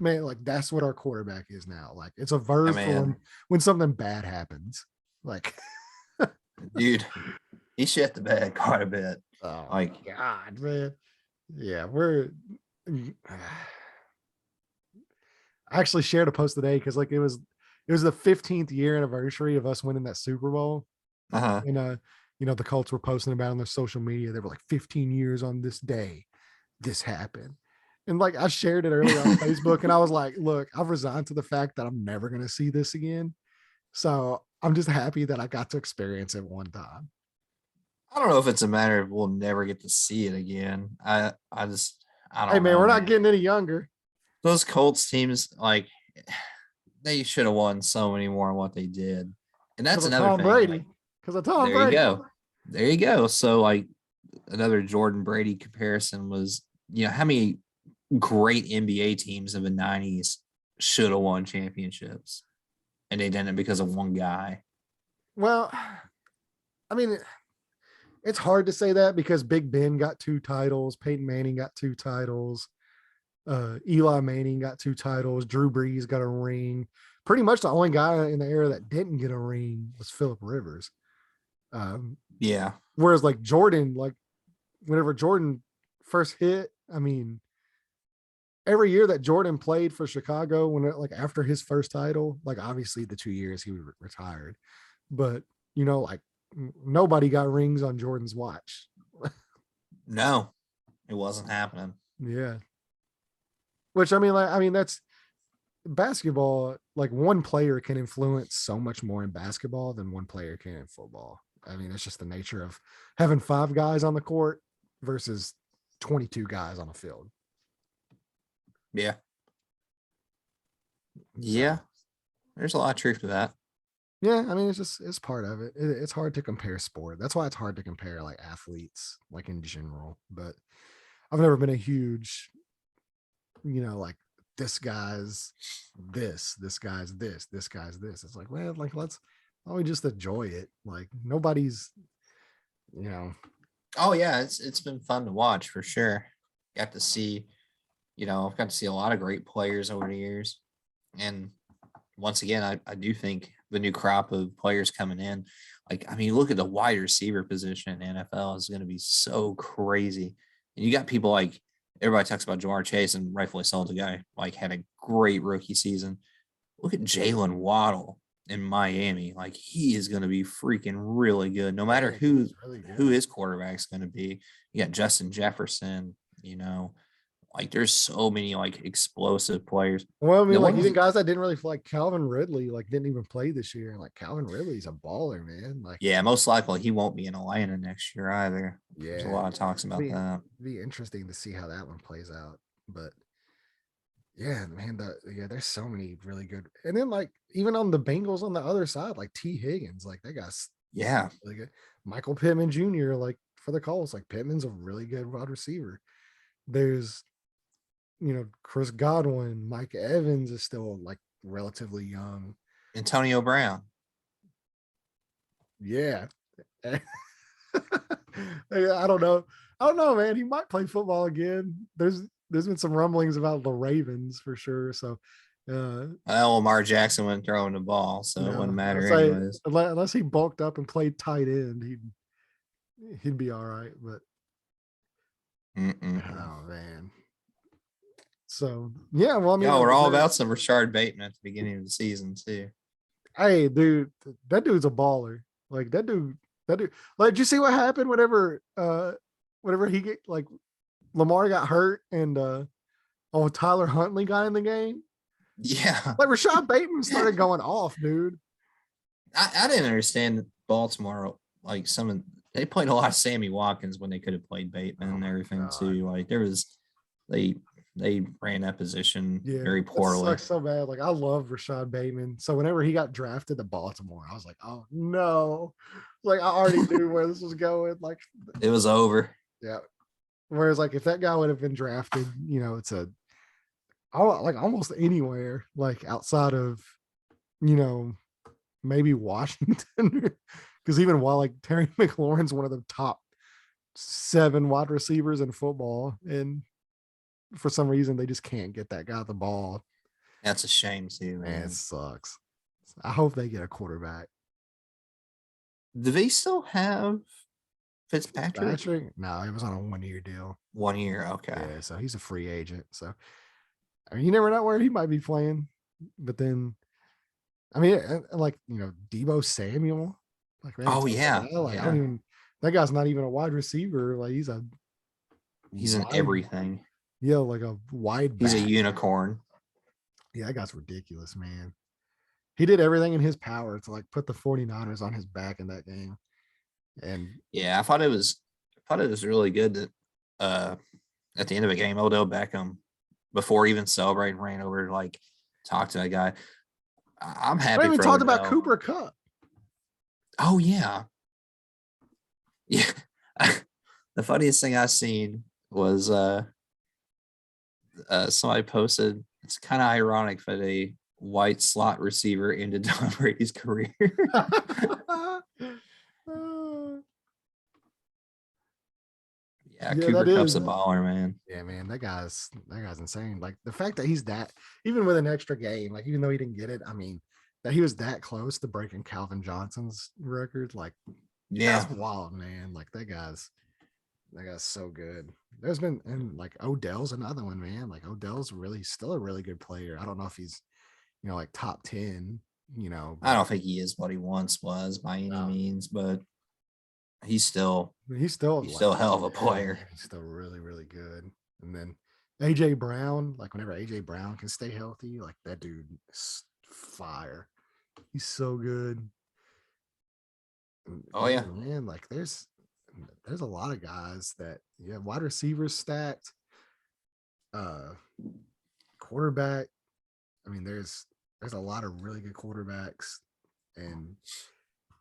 Speaker 1: man, like that's what our quarterback is now. Like it's a verb form when something bad happens. Like,
Speaker 2: dude, he shit the bed quite a bit.
Speaker 1: Oh, like God, man. Yeah, I actually shared a post today because like it was the 15th year anniversary of us winning that Super Bowl. And the Colts were posting about it on their social media. They were like 15 years on this day, this happened. And like I shared it earlier on Facebook, and I was like, look, I've resigned to the fact that I'm never going to see this again. So I'm just happy that I got to experience it one time.
Speaker 2: I don't know if it's a matter of we'll never get to see it again. I don't
Speaker 1: know. Hey man, we're not getting any younger.
Speaker 2: Those Colts teams, like, they should have won so many more than what they did. And that's another
Speaker 1: Tom
Speaker 2: thing.
Speaker 1: Brady. Because of Tom Brady.
Speaker 2: There you go. So like another Jordan Brady comparison was, how many great NBA teams of the 90s should have won championships and they didn't because of one guy.
Speaker 1: Well, I mean, it's hard to say that because Big Ben got 2 titles, Peyton Manning got 2 titles, Eli Manning got 2 titles, Drew Brees got a ring, pretty much the only guy in the era that didn't get a ring was Phillip Rivers.
Speaker 2: Yeah.
Speaker 1: Whereas like Jordan, like whenever Jordan first hit, I mean, every year that Jordan played for Chicago, when it, like after his first title, like obviously the 2 years he was retired, but like nobody got rings on Jordan's watch.
Speaker 2: No, it wasn't happening.
Speaker 1: Yeah. Which I mean, that's basketball. Like one player can influence so much more in basketball than one player can in football. I mean, it's just the nature of having 5 guys on the court versus 22 guys on the field.
Speaker 2: Yeah. Yeah. There's a lot of truth to that.
Speaker 1: Yeah, I mean, it's part of it. It's hard to compare sport. That's why it's hard to compare like athletes, like in general. But I've never been a huge, like this guy's this guy's this guy's this. It's like, well, like why don't we just enjoy it? Like nobody's,
Speaker 2: Oh yeah, it's been fun to watch for sure. Got to see, I've got to see a lot of great players over the years. And once again, I do think the new crop of players coming in, like, I mean, look at the wide receiver position in NFL is going to be so crazy. And you got people like everybody talks about Jamar Chase, and rightfully so, the guy like had a great rookie season. Look at Jalen Waddle in Miami. Like he is going to be freaking really good, no matter who his quarterback's going to be. You got Justin Jefferson, like there's so many like explosive players.
Speaker 1: Well, I mean, like even guys that didn't really feel like Calvin Ridley, like didn't even play this year. Like Calvin Ridley's a baller, man. Like,
Speaker 2: yeah, most likely he won't be in Atlanta next year either.
Speaker 1: Yeah,
Speaker 2: there's a lot of talks about that.
Speaker 1: Be interesting to see how that one plays out. But yeah, man, there's so many really good. And then like even on the Bengals on the other side, like T. Higgins, like they got really good. Michael Pittman Jr. like for the Colts, like Pittman's a really good wide receiver. There's Chris Godwin, Mike Evans is still like relatively young.
Speaker 2: Antonio Brown.
Speaker 1: Yeah. I don't know, man. He might play football again. There's been some rumblings about the Ravens for sure. So
Speaker 2: Lamar Jackson wasn't throwing the ball, so it wouldn't matter anyways.
Speaker 1: Unless he bulked up and played tight end, he'd be all right. But oh man. So yeah, well, I mean,
Speaker 2: we're all about some Rashard Bateman at the beginning of the season too.
Speaker 1: Hey, dude, that dude's a baller. Like that dude. Like, did you see what happened whenever he get like Lamar got hurt and Tyler Huntley got in the game?
Speaker 2: Yeah,
Speaker 1: like Rashad Bateman started going off, dude.
Speaker 2: I didn't understand Baltimore. Like they played a lot of Sammy Watkins when they could have played Bateman and everything too. Like there was they ran that position very poorly.
Speaker 1: Sucks so bad. Like I love Rashad Bateman. So whenever he got drafted to Baltimore, I was like, oh no. Like I already knew where this was going. Like
Speaker 2: it was over.
Speaker 1: Yeah. Whereas like if that guy would have been drafted, it's like almost anywhere, like outside of, maybe Washington. Because even while like Terry McLaurin's one of the top 7 wide receivers in football, and for some reason they just can't get that guy the ball.
Speaker 2: That's a shame too, man.
Speaker 1: It sucks. I hope they get a quarterback.
Speaker 2: Do they still have Fitzpatrick?
Speaker 1: No, it was on a 1-year deal.
Speaker 2: 1 year, okay.
Speaker 1: Yeah, so he's a free agent. So I mean, you never know where he might be playing. But then, I mean, like Deebo Samuel. Like, man,
Speaker 2: yeah.
Speaker 1: Like, I don't even. That guy's not even a wide receiver. Like he's
Speaker 2: in everything.
Speaker 1: Yeah, like a wide back.
Speaker 2: He's a unicorn.
Speaker 1: Yeah, that guy's ridiculous, man. He did everything in his power to like put the 49ers on his back in that game. And
Speaker 2: yeah, I thought it was really good that at the end of the game, Odell Beckham, before even celebrating, ran over to like talk to that guy. I'm happy.
Speaker 1: I even talked about Cooper Kupp.
Speaker 2: Oh yeah. Yeah. The funniest thing I've seen was somebody posted, it's kind of ironic that a white slot receiver ended Tom Brady's career. Yeah,
Speaker 1: Yeah, that
Speaker 2: Cooper Cup's
Speaker 1: is.
Speaker 2: a baller, man.
Speaker 1: Yeah, man, that guy's insane. Like the fact that he's that, even with an extra game, like even though he didn't get it, I mean, that he was that close to breaking Calvin Johnson's record, like
Speaker 2: Yeah.
Speaker 1: that's wild, man. Like that guy's so good. There's been and like Odell's another one, man. Like Odell's really still a really good player. I don't know if he's like top 10,
Speaker 2: I
Speaker 1: but
Speaker 2: don't think he is what he once was by any
Speaker 1: no,
Speaker 2: means, but he's still
Speaker 1: he's still
Speaker 2: he's
Speaker 1: like
Speaker 2: still a hell of a
Speaker 1: yeah, man,
Speaker 2: player.
Speaker 1: he's still really, really good. And then AJ Brown, like whenever AJ Brown can stay healthy, like that dude is fire. He's so good.
Speaker 2: Oh
Speaker 1: Yeah,
Speaker 2: yeah.
Speaker 1: man, like there's a lot of guys that wide receivers stacked, uh quarterback. I mean, there's a lot of really good quarterbacks, and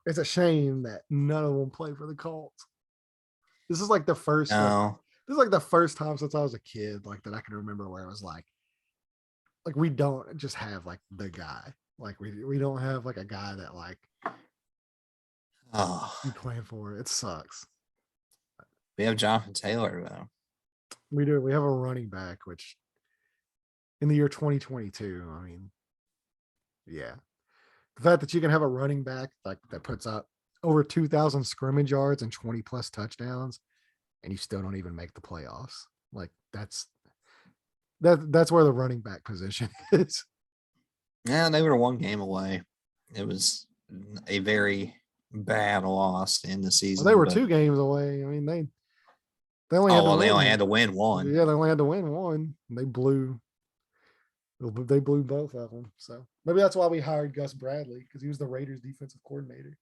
Speaker 1: it's a shame that none of them play for the Colts. This is like the first like
Speaker 2: No.
Speaker 1: this is like the first time since I was a kid like that I can remember where it was like we don't just have like the guy. Like we don't have like a guy that like
Speaker 2: Oh,
Speaker 1: we plan for. It sucks.
Speaker 2: we have Jonathan Taylor though.
Speaker 1: We do. We have a running back, which in the year 2022, I mean, yeah, the fact that you can have a running back like that puts up over 2,000 scrimmage yards and 20 plus touchdowns, and you still don't even make the playoffs. Like that's where the running back position is.
Speaker 2: Yeah, they were one game away. It was a very bad loss in the
Speaker 1: Well, they
Speaker 2: season,
Speaker 1: were
Speaker 2: but
Speaker 1: 2 games away. I mean, they only had
Speaker 2: oh
Speaker 1: to
Speaker 2: well, they only
Speaker 1: win.
Speaker 2: had to win one.
Speaker 1: Yeah, they only had to win one. They blew both of them. So maybe that's why we hired Gus Bradley, because he was the Raiders defensive coordinator.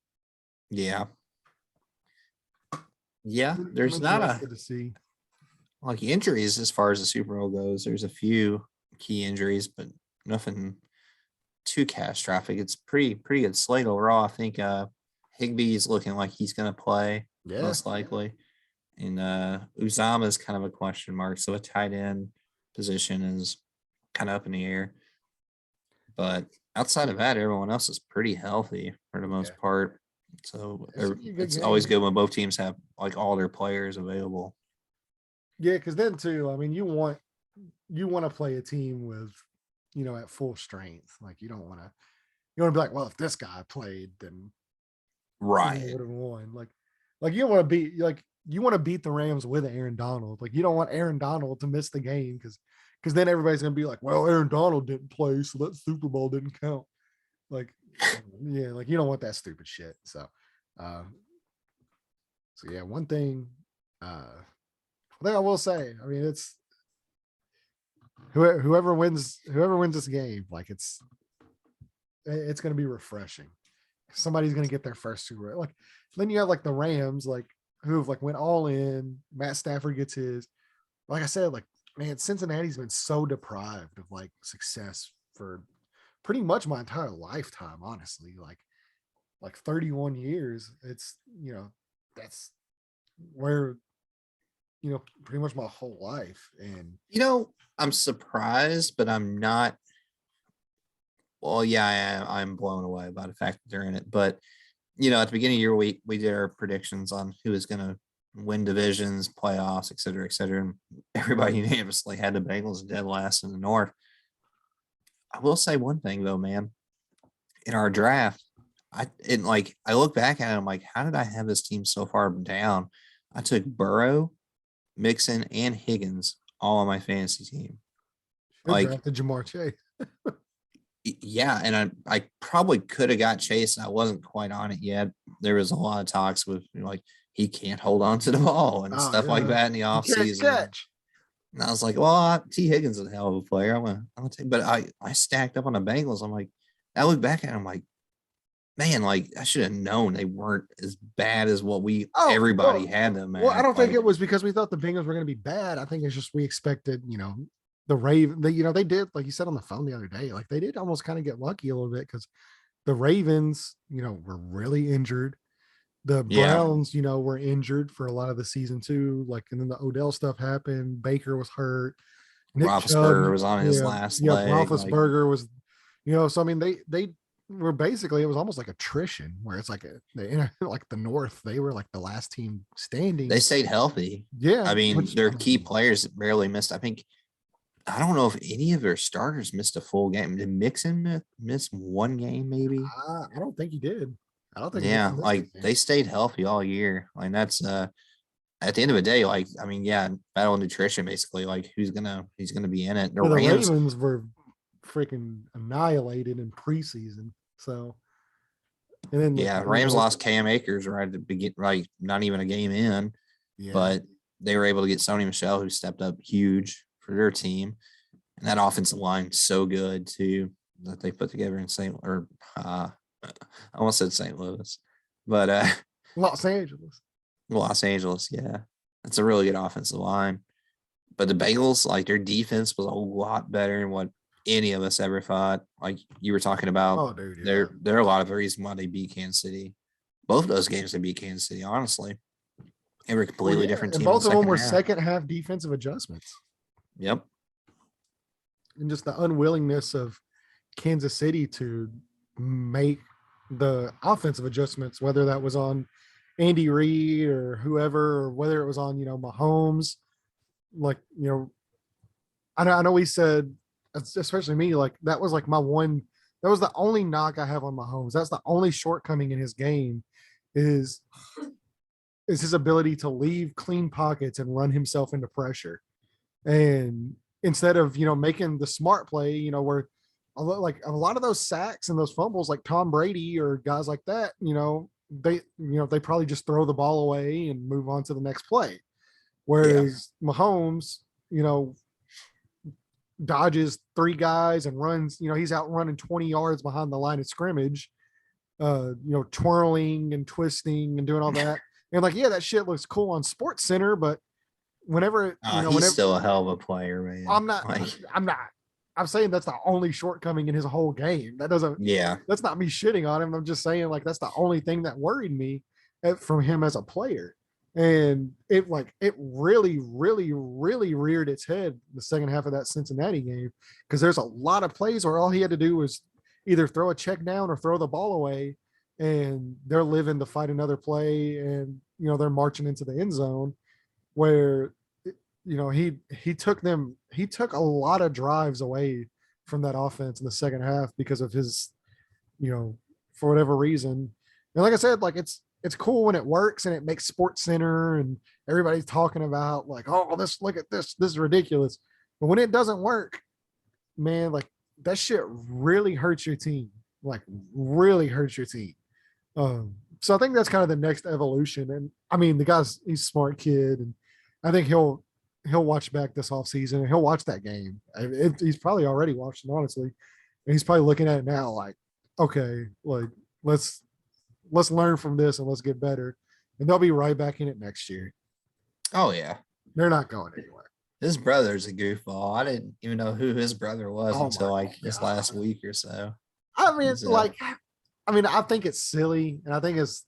Speaker 2: Yeah. Yeah,
Speaker 1: I'm
Speaker 2: there's not a
Speaker 1: interested to see.
Speaker 2: like injuries as far as the Super Bowl goes. There's a few key injuries, but nothing too catastrophic. It's pretty good slate overall. I think Higby is looking like he's gonna play
Speaker 1: Yeah.
Speaker 2: most likely. And Uzama is kind of a question mark. So a tight end position is kind of up in the air. But outside of that, everyone else is pretty healthy for the most
Speaker 1: Yeah.
Speaker 2: part. So
Speaker 1: It should be a good
Speaker 2: it's always
Speaker 1: game.
Speaker 2: good when both teams have like all their players available.
Speaker 1: Yeah, because then too, I mean, you want to play a team with, at full strength. Like you want to be like, well, if this guy played, then
Speaker 2: Right.
Speaker 1: would have won. Like you want to beat the Rams with Aaron Donald. Like you don't want Aaron Donald to miss the game because then everybody's gonna be like, well, Aaron Donald didn't play, so that Super Bowl didn't count. Like, yeah, like you don't want that stupid shit. Uh, so yeah, one thing I will say, I mean, it's whoever wins this game, like it's going to be refreshing. Somebody's going to get their first Super Bowl. Like then you have like the Rams, like who've like went all in. Matt Stafford gets his. Like I said, like man, Cincinnati's been so deprived of like success for pretty much my entire lifetime. Honestly, like 31 years. It's that's where pretty much my whole life. And
Speaker 2: I'm surprised, but I'm not. Well, yeah, I'm blown away by the fact that they're in it. But at the beginning of the year, we did our predictions on who is going to win divisions, playoffs, et cetera, et cetera. And everybody unanimously had the Bengals dead last in the North. I will say one thing though, man. In our draft, I look back at it, I'm like, how did I have this team so far down? I took Burrow, Mixon, and Higgins all on my fantasy team.
Speaker 1: should have
Speaker 2: Like,
Speaker 1: drafted Jamar Chase.
Speaker 2: yeah, and I probably could have got Chase, and I wasn't quite on it yet. There was a lot of talks with like he can't hold on to the ball and
Speaker 1: Oh
Speaker 2: stuff like
Speaker 1: yeah,
Speaker 2: that in the
Speaker 1: he can't
Speaker 2: offseason.
Speaker 1: catch.
Speaker 2: And I was like, well, T. Higgins is a hell of a player. I'm gonna take, but I stacked up on the Bengals. I'm like, I look back at it, I'm like, man, like I should have known they weren't as bad as what
Speaker 1: Oh
Speaker 2: everybody
Speaker 1: well,
Speaker 2: had them
Speaker 1: well, I
Speaker 2: at.
Speaker 1: don't think
Speaker 2: Like,
Speaker 1: it was because we thought the Bengals were going to be bad. I think it's just we expected, the Raven. They did, like you said on the phone the other day, like they did almost kind of get lucky a little bit because the Ravens, were really injured. The
Speaker 2: yeah,
Speaker 1: Browns, were injured for a lot of the season too. Like, and then the Odell stuff happened. Baker was hurt. Nick Chubb,
Speaker 2: Roethlisberger was on his
Speaker 1: yeah,
Speaker 2: last
Speaker 1: yeah.
Speaker 2: leg. Like,
Speaker 1: Roethlisberger was, so I mean, they where basically it was almost like attrition, where it's like like the North, they were like the last team
Speaker 2: They
Speaker 1: standing.
Speaker 2: stayed healthy.
Speaker 1: Yeah,
Speaker 2: I mean,
Speaker 1: which
Speaker 2: their
Speaker 1: I
Speaker 2: key
Speaker 1: mean,
Speaker 2: players barely missed. I don't know if any of their starters missed a full game. Did Mixon miss one game, maybe?
Speaker 1: I don't think he did. I don't think
Speaker 2: Yeah,
Speaker 1: Mixon missed a
Speaker 2: like
Speaker 1: game.
Speaker 2: they stayed healthy all year. Like that's at the end of the day, like I mean, yeah, battle of nutrition basically. Like he's gonna be in it. The
Speaker 1: Well, the
Speaker 2: Rams,
Speaker 1: Ravens were freaking annihilated in preseason. So, and then
Speaker 2: yeah, Rams lost Cam Akers right at the beginning, like not even a game in,
Speaker 1: yeah.
Speaker 2: but they were able to get Sony Michelle, who stepped up huge for their team. And that offensive line so good too that they put together in I almost said St. Louis, but
Speaker 1: Los Angeles.
Speaker 2: Los Angeles, yeah. That's a really good offensive line. But the Bengals, like their defense was a lot better than what any of us ever thought. Like you were talking about,
Speaker 1: Oh, dude, yeah.
Speaker 2: there are a lot of the reasons why they beat Kansas City. Both of those games they beat Kansas City, honestly. They were a
Speaker 1: Well,
Speaker 2: completely
Speaker 1: yeah,
Speaker 2: different
Speaker 1: and
Speaker 2: team in the
Speaker 1: both of them
Speaker 2: second
Speaker 1: were
Speaker 2: half.
Speaker 1: second half defensive adjustments,
Speaker 2: Yep.
Speaker 1: and just the unwillingness of Kansas City to make the offensive adjustments, whether that was on Andy Reid or whoever, or whether it was on Mahomes. Like I know he said, especially me, like that was like my one. That was the only knock I have on Mahomes. That's the only shortcoming in his game, is his ability to leave clean pockets and run himself into pressure. And instead of making the smart play, where like a lot of those sacks and those fumbles, like Tom Brady or guys like that, they probably just throw the ball away and move on to the next play.
Speaker 2: Yeah.
Speaker 1: Whereas Mahomes, dodges three guys and runs, he's out running 20 yards behind the line of scrimmage, twirling and twisting and doing all that. And like, yeah, that shit looks cool on Sports Center, but whenever,
Speaker 2: He's still a hell of a player, man.
Speaker 1: I'm not,
Speaker 2: Like,
Speaker 1: I'm not, I'm saying that's the only shortcoming in his whole game.
Speaker 2: yeah.
Speaker 1: That's not me shitting on him. I'm just saying like, that's the only thing that worried me from him as a player. And it really, really, really reared its head the second half of that Cincinnati game, because there's a lot of plays where all he had to do was either throw a check down or throw the ball away, and they're living to fight another play, and they're marching into the end zone, where he took a lot of drives away from that offense in the second half because of his, for whatever reason. And like I said, like it's cool when it works and it makes Sports Center and everybody's talking about like, oh, look at this is ridiculous. But when it doesn't work, man, like that shit really hurts your team. Like really hurts your team. So I think that's kind of the next evolution. And I mean, he's a smart kid, and I think he'll watch back this off season and he'll watch that game. He's probably already watched it, honestly, and he's probably looking at it now like, okay, like let's learn from this and let's get better, and they'll be right back in it next year.
Speaker 2: Oh yeah.
Speaker 1: They're not going anywhere.
Speaker 2: His brother's a goofball. I didn't even know who his brother was
Speaker 1: Oh
Speaker 2: until
Speaker 1: my
Speaker 2: like this
Speaker 1: god!
Speaker 2: last week or so.
Speaker 1: I mean,
Speaker 2: He's
Speaker 1: I think it's silly and I think it's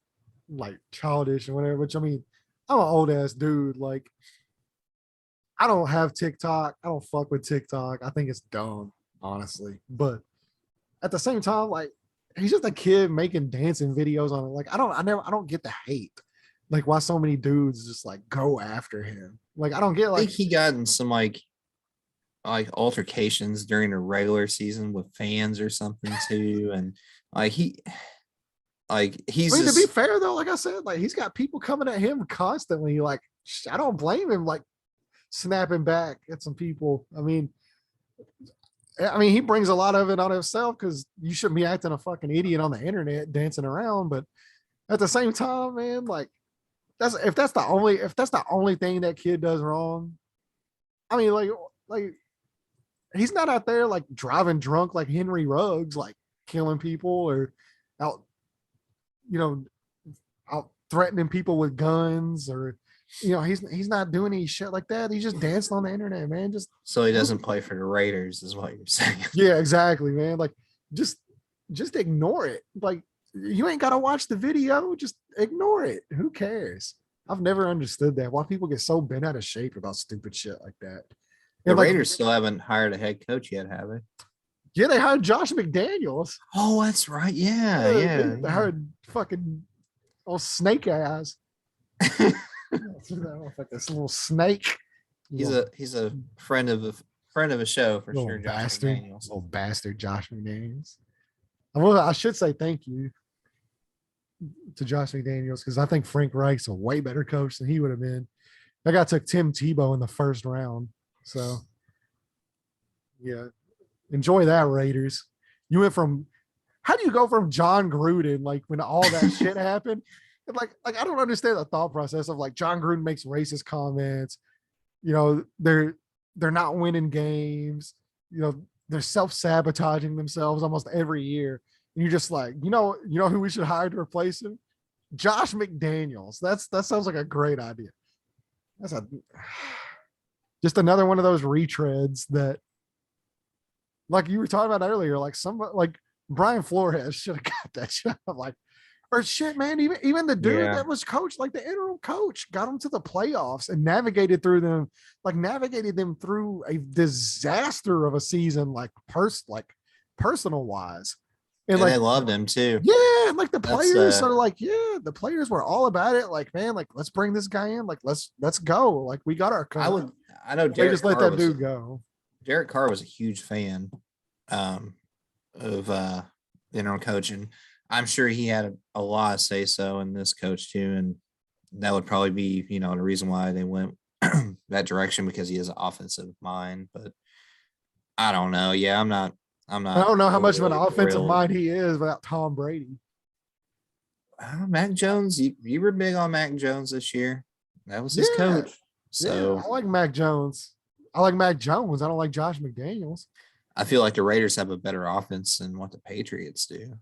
Speaker 1: like childish and whatever. Which I mean, I'm an old ass dude. Like, I don't have TikTok. I don't fuck with TikTok. I think it's dumb, honestly. But at the same time, like, he's just a kid making dancing videos on it. Like, I don't get the hate. Like, why so many dudes just like go after him. Like, I don't get
Speaker 2: I think
Speaker 1: like,
Speaker 2: he got in some like altercations during the regular season with fans or something too, and like
Speaker 1: I
Speaker 2: he's
Speaker 1: mean, to be
Speaker 2: just
Speaker 1: fair though, like I said, like he's got people coming at him constantly. Like, I don't blame him. Like, snapping back at some people. He brings a lot of it on himself, because you shouldn't be acting a fucking idiot on the internet dancing around. But at the same time, man, like if that's the only thing that kid does wrong. I mean, like he's not out there like driving drunk like Henry Ruggs, like killing people, or out, you know, out threatening people with guns, or he's not doing any shit like that. He's just dancing on the internet, man. Just
Speaker 2: so he doesn't play for the Raiders, is what you're saying.
Speaker 1: yeah, exactly, man. Like just ignore it. Like, you ain't gotta watch the video, just ignore it. Who cares? I've never understood that. Why people get so bent out of shape about stupid shit like that.
Speaker 2: The
Speaker 1: And like,
Speaker 2: Raiders still haven't hired a head coach yet, have they?
Speaker 1: Yeah, they hired Josh McDaniels.
Speaker 2: Oh, that's right. Yeah, yeah.
Speaker 1: They hired fucking old snake eyes. Like this little snake.
Speaker 2: He's a friend of a show for
Speaker 1: Little
Speaker 2: sure. Josh
Speaker 1: bastard.
Speaker 2: McDaniels.
Speaker 1: Little bastard Josh McDaniels. I should say thank you to Josh McDaniels because I think Frank Reich's a way better coach than he would have been. That guy took Tim Tebow in the first round. So yeah. Enjoy that, Raiders. You went from how do you go from John Gruden, like when all that shit happened? And like I don't understand the thought process of like John Gruden makes racist comments. You know, they're not winning games. You know, they're self-sabotaging themselves almost every year. And you're just like, you know who we should hire to replace him? Josh McDaniels. That sounds like a great idea. That's a just another one of those retreads that, like you were talking about earlier, like somebody like Brian Flores should have got that job. Like, or shit, man. Even the dude that was coach, like the interim coach, got them to the playoffs and navigated them through a disaster of a season, like personal wise.
Speaker 2: And like, they loved him too.
Speaker 1: Yeah, like the players are like, yeah, the players were all about it. Like, man, like let's bring this guy in. Like, let's go. Like, we got our coach.
Speaker 2: I know
Speaker 1: Derek just let that dude go.
Speaker 2: Derek Carr was a huge fan of interim coaching. I'm sure he had a lot of say so in this coach too, and that would probably be the reason why they went that direction because he has an offensive mind. But I don't know. Yeah, I'm not. I
Speaker 1: don't know how much of an offensive mind he is without Tom Brady.
Speaker 2: Mac Jones, you were big on Mac Jones this year. That was his coach. So
Speaker 1: I like Mac Jones. I like Mac Jones. I don't like Josh McDaniels.
Speaker 2: I feel like the Raiders have a better offense than what the Patriots do.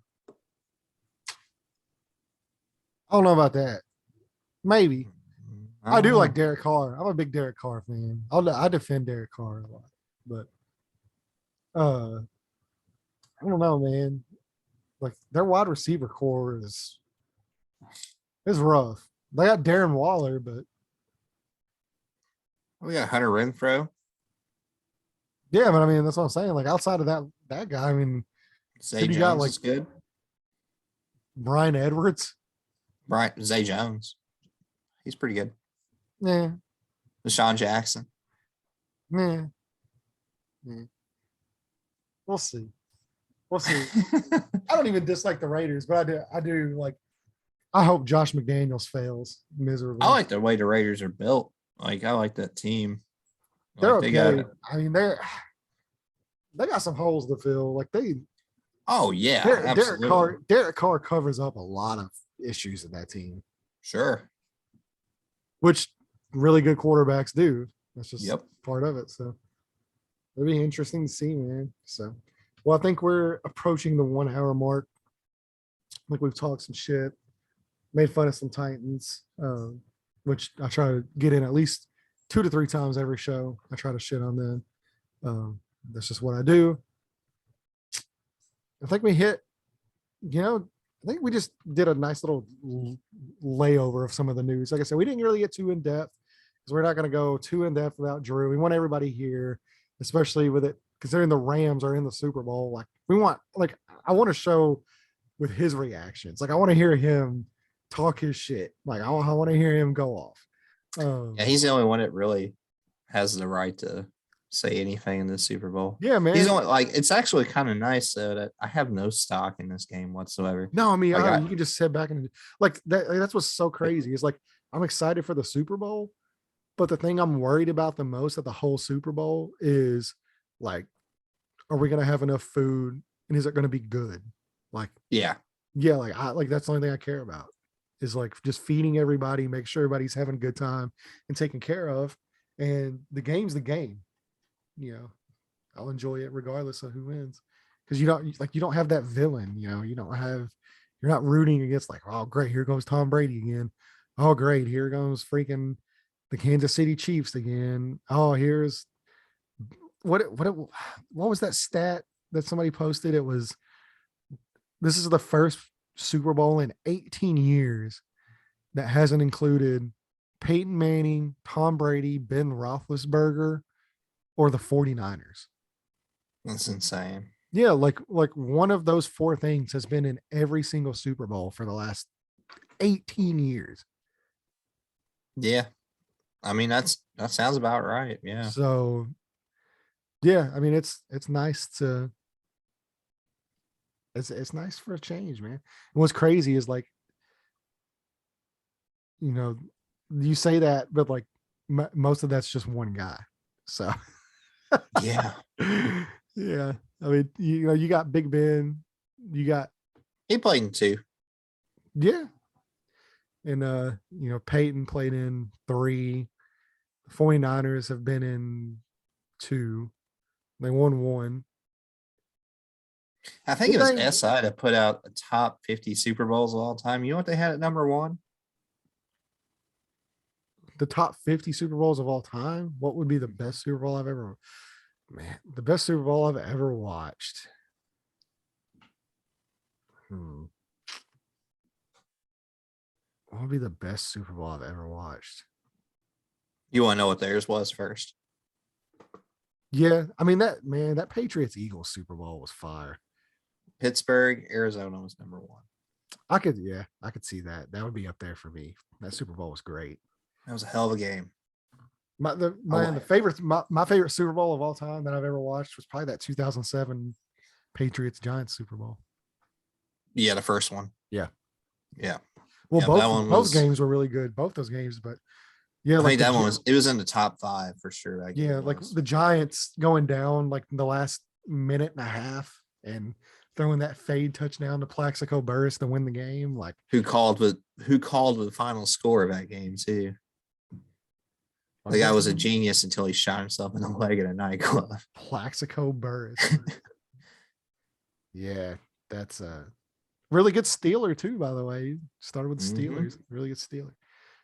Speaker 1: I don't know about that. Maybe. I do like Derek Carr. I'm a big Derek Carr fan. I defend Derek Carr a lot. But I don't know, man. Like their wide receiver core is rough. They got Darren Waller, but
Speaker 2: we got Hunter Renfrow.
Speaker 1: Yeah, but I mean that's what I'm saying. Like outside of that guy, I mean,
Speaker 2: Zay Jones got, like, is good.
Speaker 1: Brian Edwards.
Speaker 2: Zay Jones. He's pretty good.
Speaker 1: Yeah.
Speaker 2: Deshaun Jackson.
Speaker 1: Yeah. We'll see. I don't even dislike the Raiders, but I do like. I hope Josh McDaniels fails miserably.
Speaker 2: I like the way the Raiders are built. Like I like that team.
Speaker 1: They're okay. I mean, they got some holes to fill. Like they.
Speaker 2: Oh yeah,
Speaker 1: Derek Carr covers up a lot of issues in that team.
Speaker 2: Sure.
Speaker 1: Which really good quarterbacks do. That's just part of it. So it'll be interesting to see, man. So, well, I think we're approaching the 1 hour mark. Like we've talked some shit, made fun of some Titans, which I try to get in at least 2 to 3 times every show. I try to shit on them. That's just what I do. I think we hit, I think we just did a nice little layover of some of the news. Like I said, we didn't really get too in depth because we're not going to go too in depth without Drew. We want everybody here, especially with it, considering the Rams are in the Super Bowl. I want to show with his reactions. Like I want to hear him talk his shit. Like I want to hear him go off.
Speaker 2: Yeah, he's the only one that really has the right to say anything in the Super Bowl.
Speaker 1: Yeah, man.
Speaker 2: He's only it's actually kind of nice though that I have no stock in this game whatsoever.
Speaker 1: No, I mean, you can just sit back and that's what's so crazy. Is like I'm excited for the Super Bowl, but the thing I'm worried about the most at the whole Super Bowl is like, are we gonna have enough food and is it gonna be good? Like,
Speaker 2: yeah,
Speaker 1: like that's the only thing I care about is like just feeding everybody, make sure everybody's having a good time and taken care of. And the game's the game. I'll enjoy it regardless of who wins. Because you don't have that villain, you're not rooting against like, oh great, here goes Tom Brady again. Oh great, here goes freaking the Kansas City Chiefs again. Oh, here's what was that stat that somebody posted? It was this is the first Super Bowl in 18 years that hasn't included Peyton Manning, Tom Brady, Ben Roethlisberger, or the 49ers.
Speaker 2: That's insane.
Speaker 1: Yeah, like one of those four things has been in every single Super Bowl for the last 18 years.
Speaker 2: Yeah. I mean, that sounds about right. Yeah.
Speaker 1: So yeah, I mean it's nice to it's nice for a change, man. And what's crazy is like, you know, you say that, but like most of that's just one guy. So
Speaker 2: Yeah.
Speaker 1: yeah, I mean, you know, you got Big Ben, you got
Speaker 2: He played in two.
Speaker 1: yeah, and you know, Peyton played in three. The 49ers have been in two. They won one.
Speaker 2: I think
Speaker 1: Did
Speaker 2: it was
Speaker 1: they?
Speaker 2: SI to put out a top 50 Super Bowls of all time. You know what they had at number one?
Speaker 1: The top 50 Super Bowls of all time? What would be the best Super Bowl I've ever man, the best Super Bowl I've ever watched? Hmm. What would be the best Super Bowl I've ever watched?
Speaker 2: You want to know what theirs was first?
Speaker 1: Yeah, I mean that man, that Patriots Eagles Super Bowl was fire.
Speaker 2: Pittsburgh, Arizona was number one.
Speaker 1: I could see that. That would be up there for me. That Super Bowl was great.
Speaker 2: That was a hell of a game.
Speaker 1: The favorite my favorite Super Bowl of all time that I've ever watched was probably that 2007 Patriots Giants Super Bowl.
Speaker 2: Yeah, the first one.
Speaker 1: Yeah.
Speaker 2: Yeah.
Speaker 1: Well,
Speaker 2: Yeah, that one
Speaker 1: both
Speaker 2: was.
Speaker 1: games were really good, both those games, but yeah,
Speaker 2: I
Speaker 1: like
Speaker 2: think that one was. It was in the top five for sure. That game
Speaker 1: like
Speaker 2: was.
Speaker 1: the Giants going down like in the last minute and a half and throwing that fade touchdown to Plaxico Burress to win the game. Like
Speaker 2: Who called the final score of that game too? The guy was a genius until he shot himself in the leg at a nightclub.
Speaker 1: Plaxico Burress. Yeah, that's a really good Steeler too, by the way. Started with the Steelers, really good Steeler.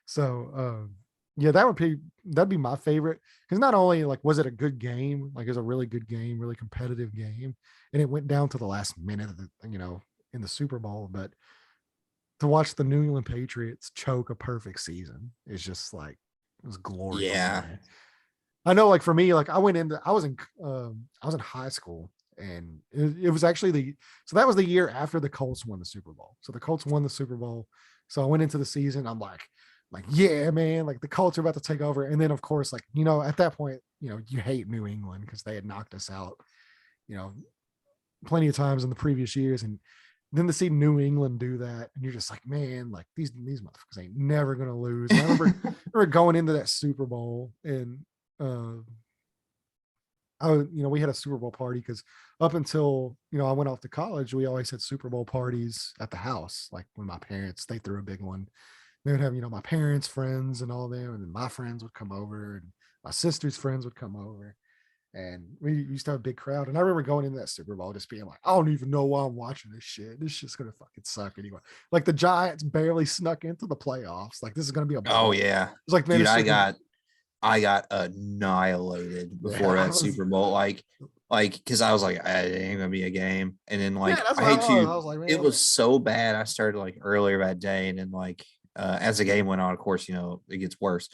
Speaker 1: So yeah, that'd be my favorite, because not only like was it a good game, like it was a really good game, really competitive game, and it went down to the last minute of the, you know, in the Super Bowl, but to watch the New England Patriots choke a perfect season is just like it was glorious.
Speaker 2: Yeah.
Speaker 1: Man. I know, like for me, like I was in high school, and it was actually so that was the year after the Colts won the Super Bowl. So the Colts won the Super Bowl. So I went into the season, I'm like, yeah, man, like the Colts are about to take over. And then of course, like, you know, at that point, you know, you hate New England because they had knocked us out, you know, plenty of times in the previous years. And then to see New England do that, and you're just like, man, like these motherfuckers ain't never gonna lose. And I remember going into that Super Bowl, and uh we had a Super Bowl party because up until, you know, I went off to college, we always had Super Bowl parties at the house. Like when my parents, they threw a big one. They would have, you know, my parents' friends and all them, and then my friends would come over, and my sister's friends would come over. And we used to have a big crowd. And I remember going into that Super Bowl just being like, I don't even know why I'm watching this shit. This shit's gonna fucking suck anyway. Like the Giants barely snuck into the playoffs. Like this is gonna be a
Speaker 2: Oh
Speaker 1: blow.
Speaker 2: yeah.
Speaker 1: It's like, man,
Speaker 2: Dude,
Speaker 1: it's
Speaker 2: I
Speaker 1: gonna
Speaker 2: got I got annihilated before
Speaker 1: yeah,
Speaker 2: that Super Bowl. Because I was like, it ain't gonna be a game. And then
Speaker 1: yeah,
Speaker 2: like
Speaker 1: that's
Speaker 2: I
Speaker 1: what I
Speaker 2: hate
Speaker 1: was.
Speaker 2: to
Speaker 1: I was like,
Speaker 2: it
Speaker 1: man,
Speaker 2: was so bad. I started like earlier that day, and then like as the game went on, of course, you know, it gets worse.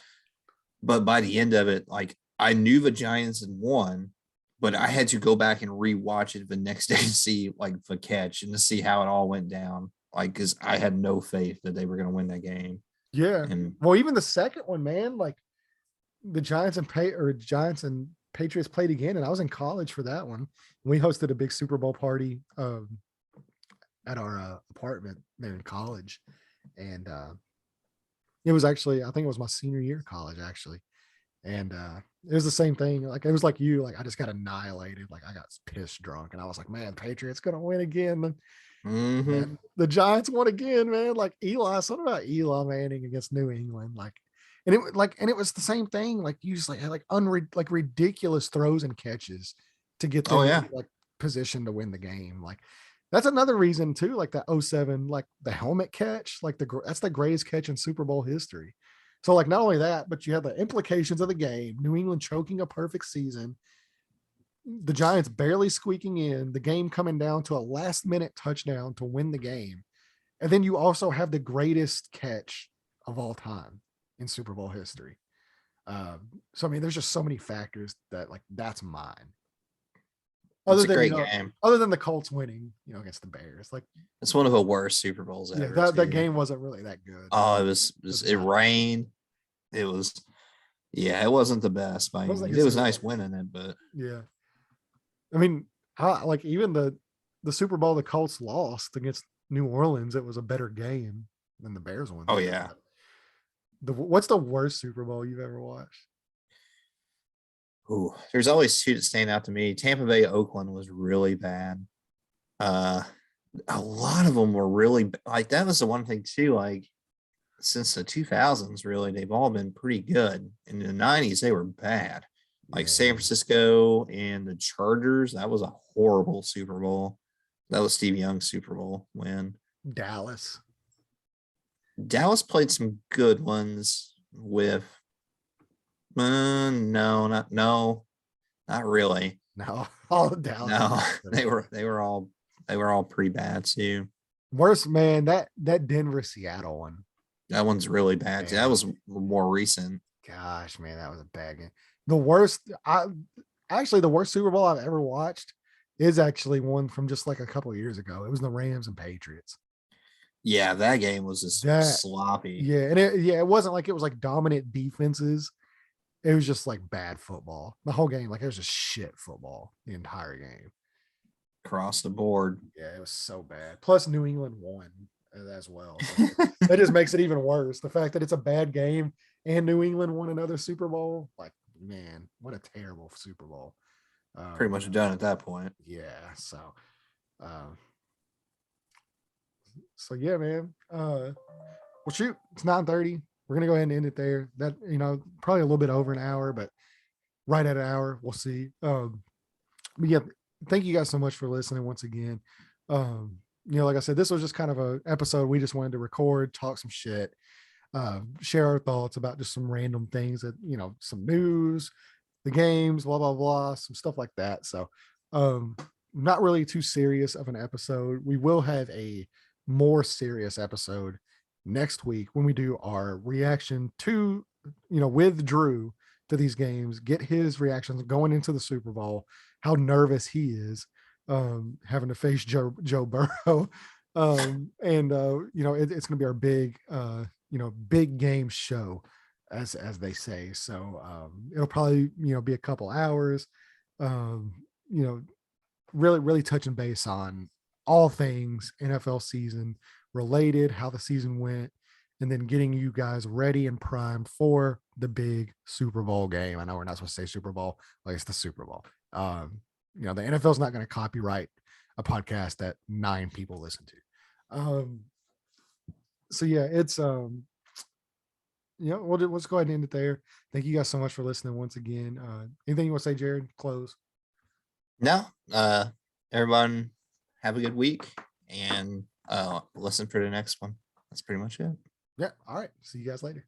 Speaker 2: But by the end of it, like I knew the Giants had won, but I had to go back and rewatch it the next day to see like the catch and to see how it all went down. Like, because I had no faith that they were gonna win that game.
Speaker 1: yeah.
Speaker 2: And
Speaker 1: Well, even the second one, man, like the Giants and Patriots played again, and I was in college for that one. We hosted a big Super Bowl party at our apartment there in college, and it was actually, I think it was my senior year of college actually, and it was the same thing. Like it was like you, like I just got annihilated. Like I got pissed drunk, and I was like, man, Patriots gonna win again. And the Giants won again, man. Like Eli, something about Eli Manning against New England, and it was the same thing. Like you just like had like ridiculous throws and catches to get
Speaker 2: oh
Speaker 1: them
Speaker 2: yeah.
Speaker 1: like position to win the game. Like that's another reason too. Like that '07, like the helmet catch, like that's the greatest catch in Super Bowl history. So like not only that, but you had the implications of the game. New England choking a perfect season, the Giants barely squeaking in, the game coming down to a last minute touchdown to win the game. And then you also have the greatest catch of all time in Super Bowl history. So, I mean, there's just so many factors that like that's mine. Other
Speaker 2: It's a
Speaker 1: than
Speaker 2: great game.
Speaker 1: other than the Colts winning, against the Bears. Like,
Speaker 2: It's one of the worst Super Bowls
Speaker 1: yeah,
Speaker 2: ever.
Speaker 1: that
Speaker 2: Too.
Speaker 1: game wasn't really that good.
Speaker 2: Oh,
Speaker 1: Was
Speaker 2: it
Speaker 1: not.
Speaker 2: rained. It was yeah, it wasn't the best by
Speaker 1: It
Speaker 2: any
Speaker 1: wasn't a
Speaker 2: means.
Speaker 1: good
Speaker 2: It was
Speaker 1: Super
Speaker 2: nice
Speaker 1: Bowl.
Speaker 2: winning it, but
Speaker 1: Yeah. I mean, like even the Super Bowl the Colts lost against New Orleans, it was a better game than the Bears one.
Speaker 2: oh yeah.
Speaker 1: What's the worst Super Bowl you've ever watched?
Speaker 2: Ooh, there's always two that stand out to me. Tampa Bay, Oakland was really bad. Uh, a lot of them were really like that was the one thing too. Like since the 2000s, really, they've all been pretty good. In the 90s, they were bad. Like San
Speaker 1: Yeah.
Speaker 2: Francisco and the Chargers, that was a horrible Super Bowl. That was Steve Young's Super Bowl win.
Speaker 1: Dallas.
Speaker 2: Dallas played some good ones with no, not really.
Speaker 1: No, all of Dallas.
Speaker 2: No, they were all pretty bad too.
Speaker 1: Worst, man, that Denver Seattle one.
Speaker 2: That one's really bad.
Speaker 1: Man.
Speaker 2: That was more recent.
Speaker 1: Gosh, man, that was a bad game. The worst, the worst Super Bowl I've ever watched is actually one from just like a couple of years ago. It was the Rams and Patriots.
Speaker 2: Yeah, that game was just sloppy.
Speaker 1: Yeah, and it wasn't like it was like dominant defenses. It was just like bad football. The whole game, like it was just shit football the entire game.
Speaker 2: Across the board.
Speaker 1: Yeah, it was so bad. Plus, New England won as well. So that just makes it even worse. The fact that it's a bad game and New England won another Super Bowl, like, man, what a terrible Super Bowl.
Speaker 2: Pretty much done at that point.
Speaker 1: Yeah. So yeah, man. Well, shoot, it's 9:30. We're gonna go ahead and end it there. That probably a little bit over an hour, but right at an hour, we'll see. But yeah, thank you guys so much for listening once again. Like I said, this was just kind of a episode we just wanted to record, talk some shit, share our thoughts about just some random things that some news, the games, blah blah blah, some stuff like that. So not really too serious of an episode. We will have a more serious episode next week when we do our reaction to with Drew to these games, get his reactions going into the Super Bowl, how nervous he is having to face Joe Burrow. It's going to be our big big game show, as they say. So it'll probably be a couple hours, really touching base on all things NFL season related, how the season went, and then getting you guys ready and primed for the big Super Bowl game. I know we're not supposed to say Super Bowl, like it's the Super Bowl. The NFL is not going to copyright a podcast that 9 people listen to. So yeah, it's let's go ahead and end it there. Thank you guys so much for listening once again. Anything you want to say, Jared? Close.
Speaker 2: No, everyone have a good week and listen for the next one. That's pretty much it.
Speaker 1: Yeah. All right. See you guys later.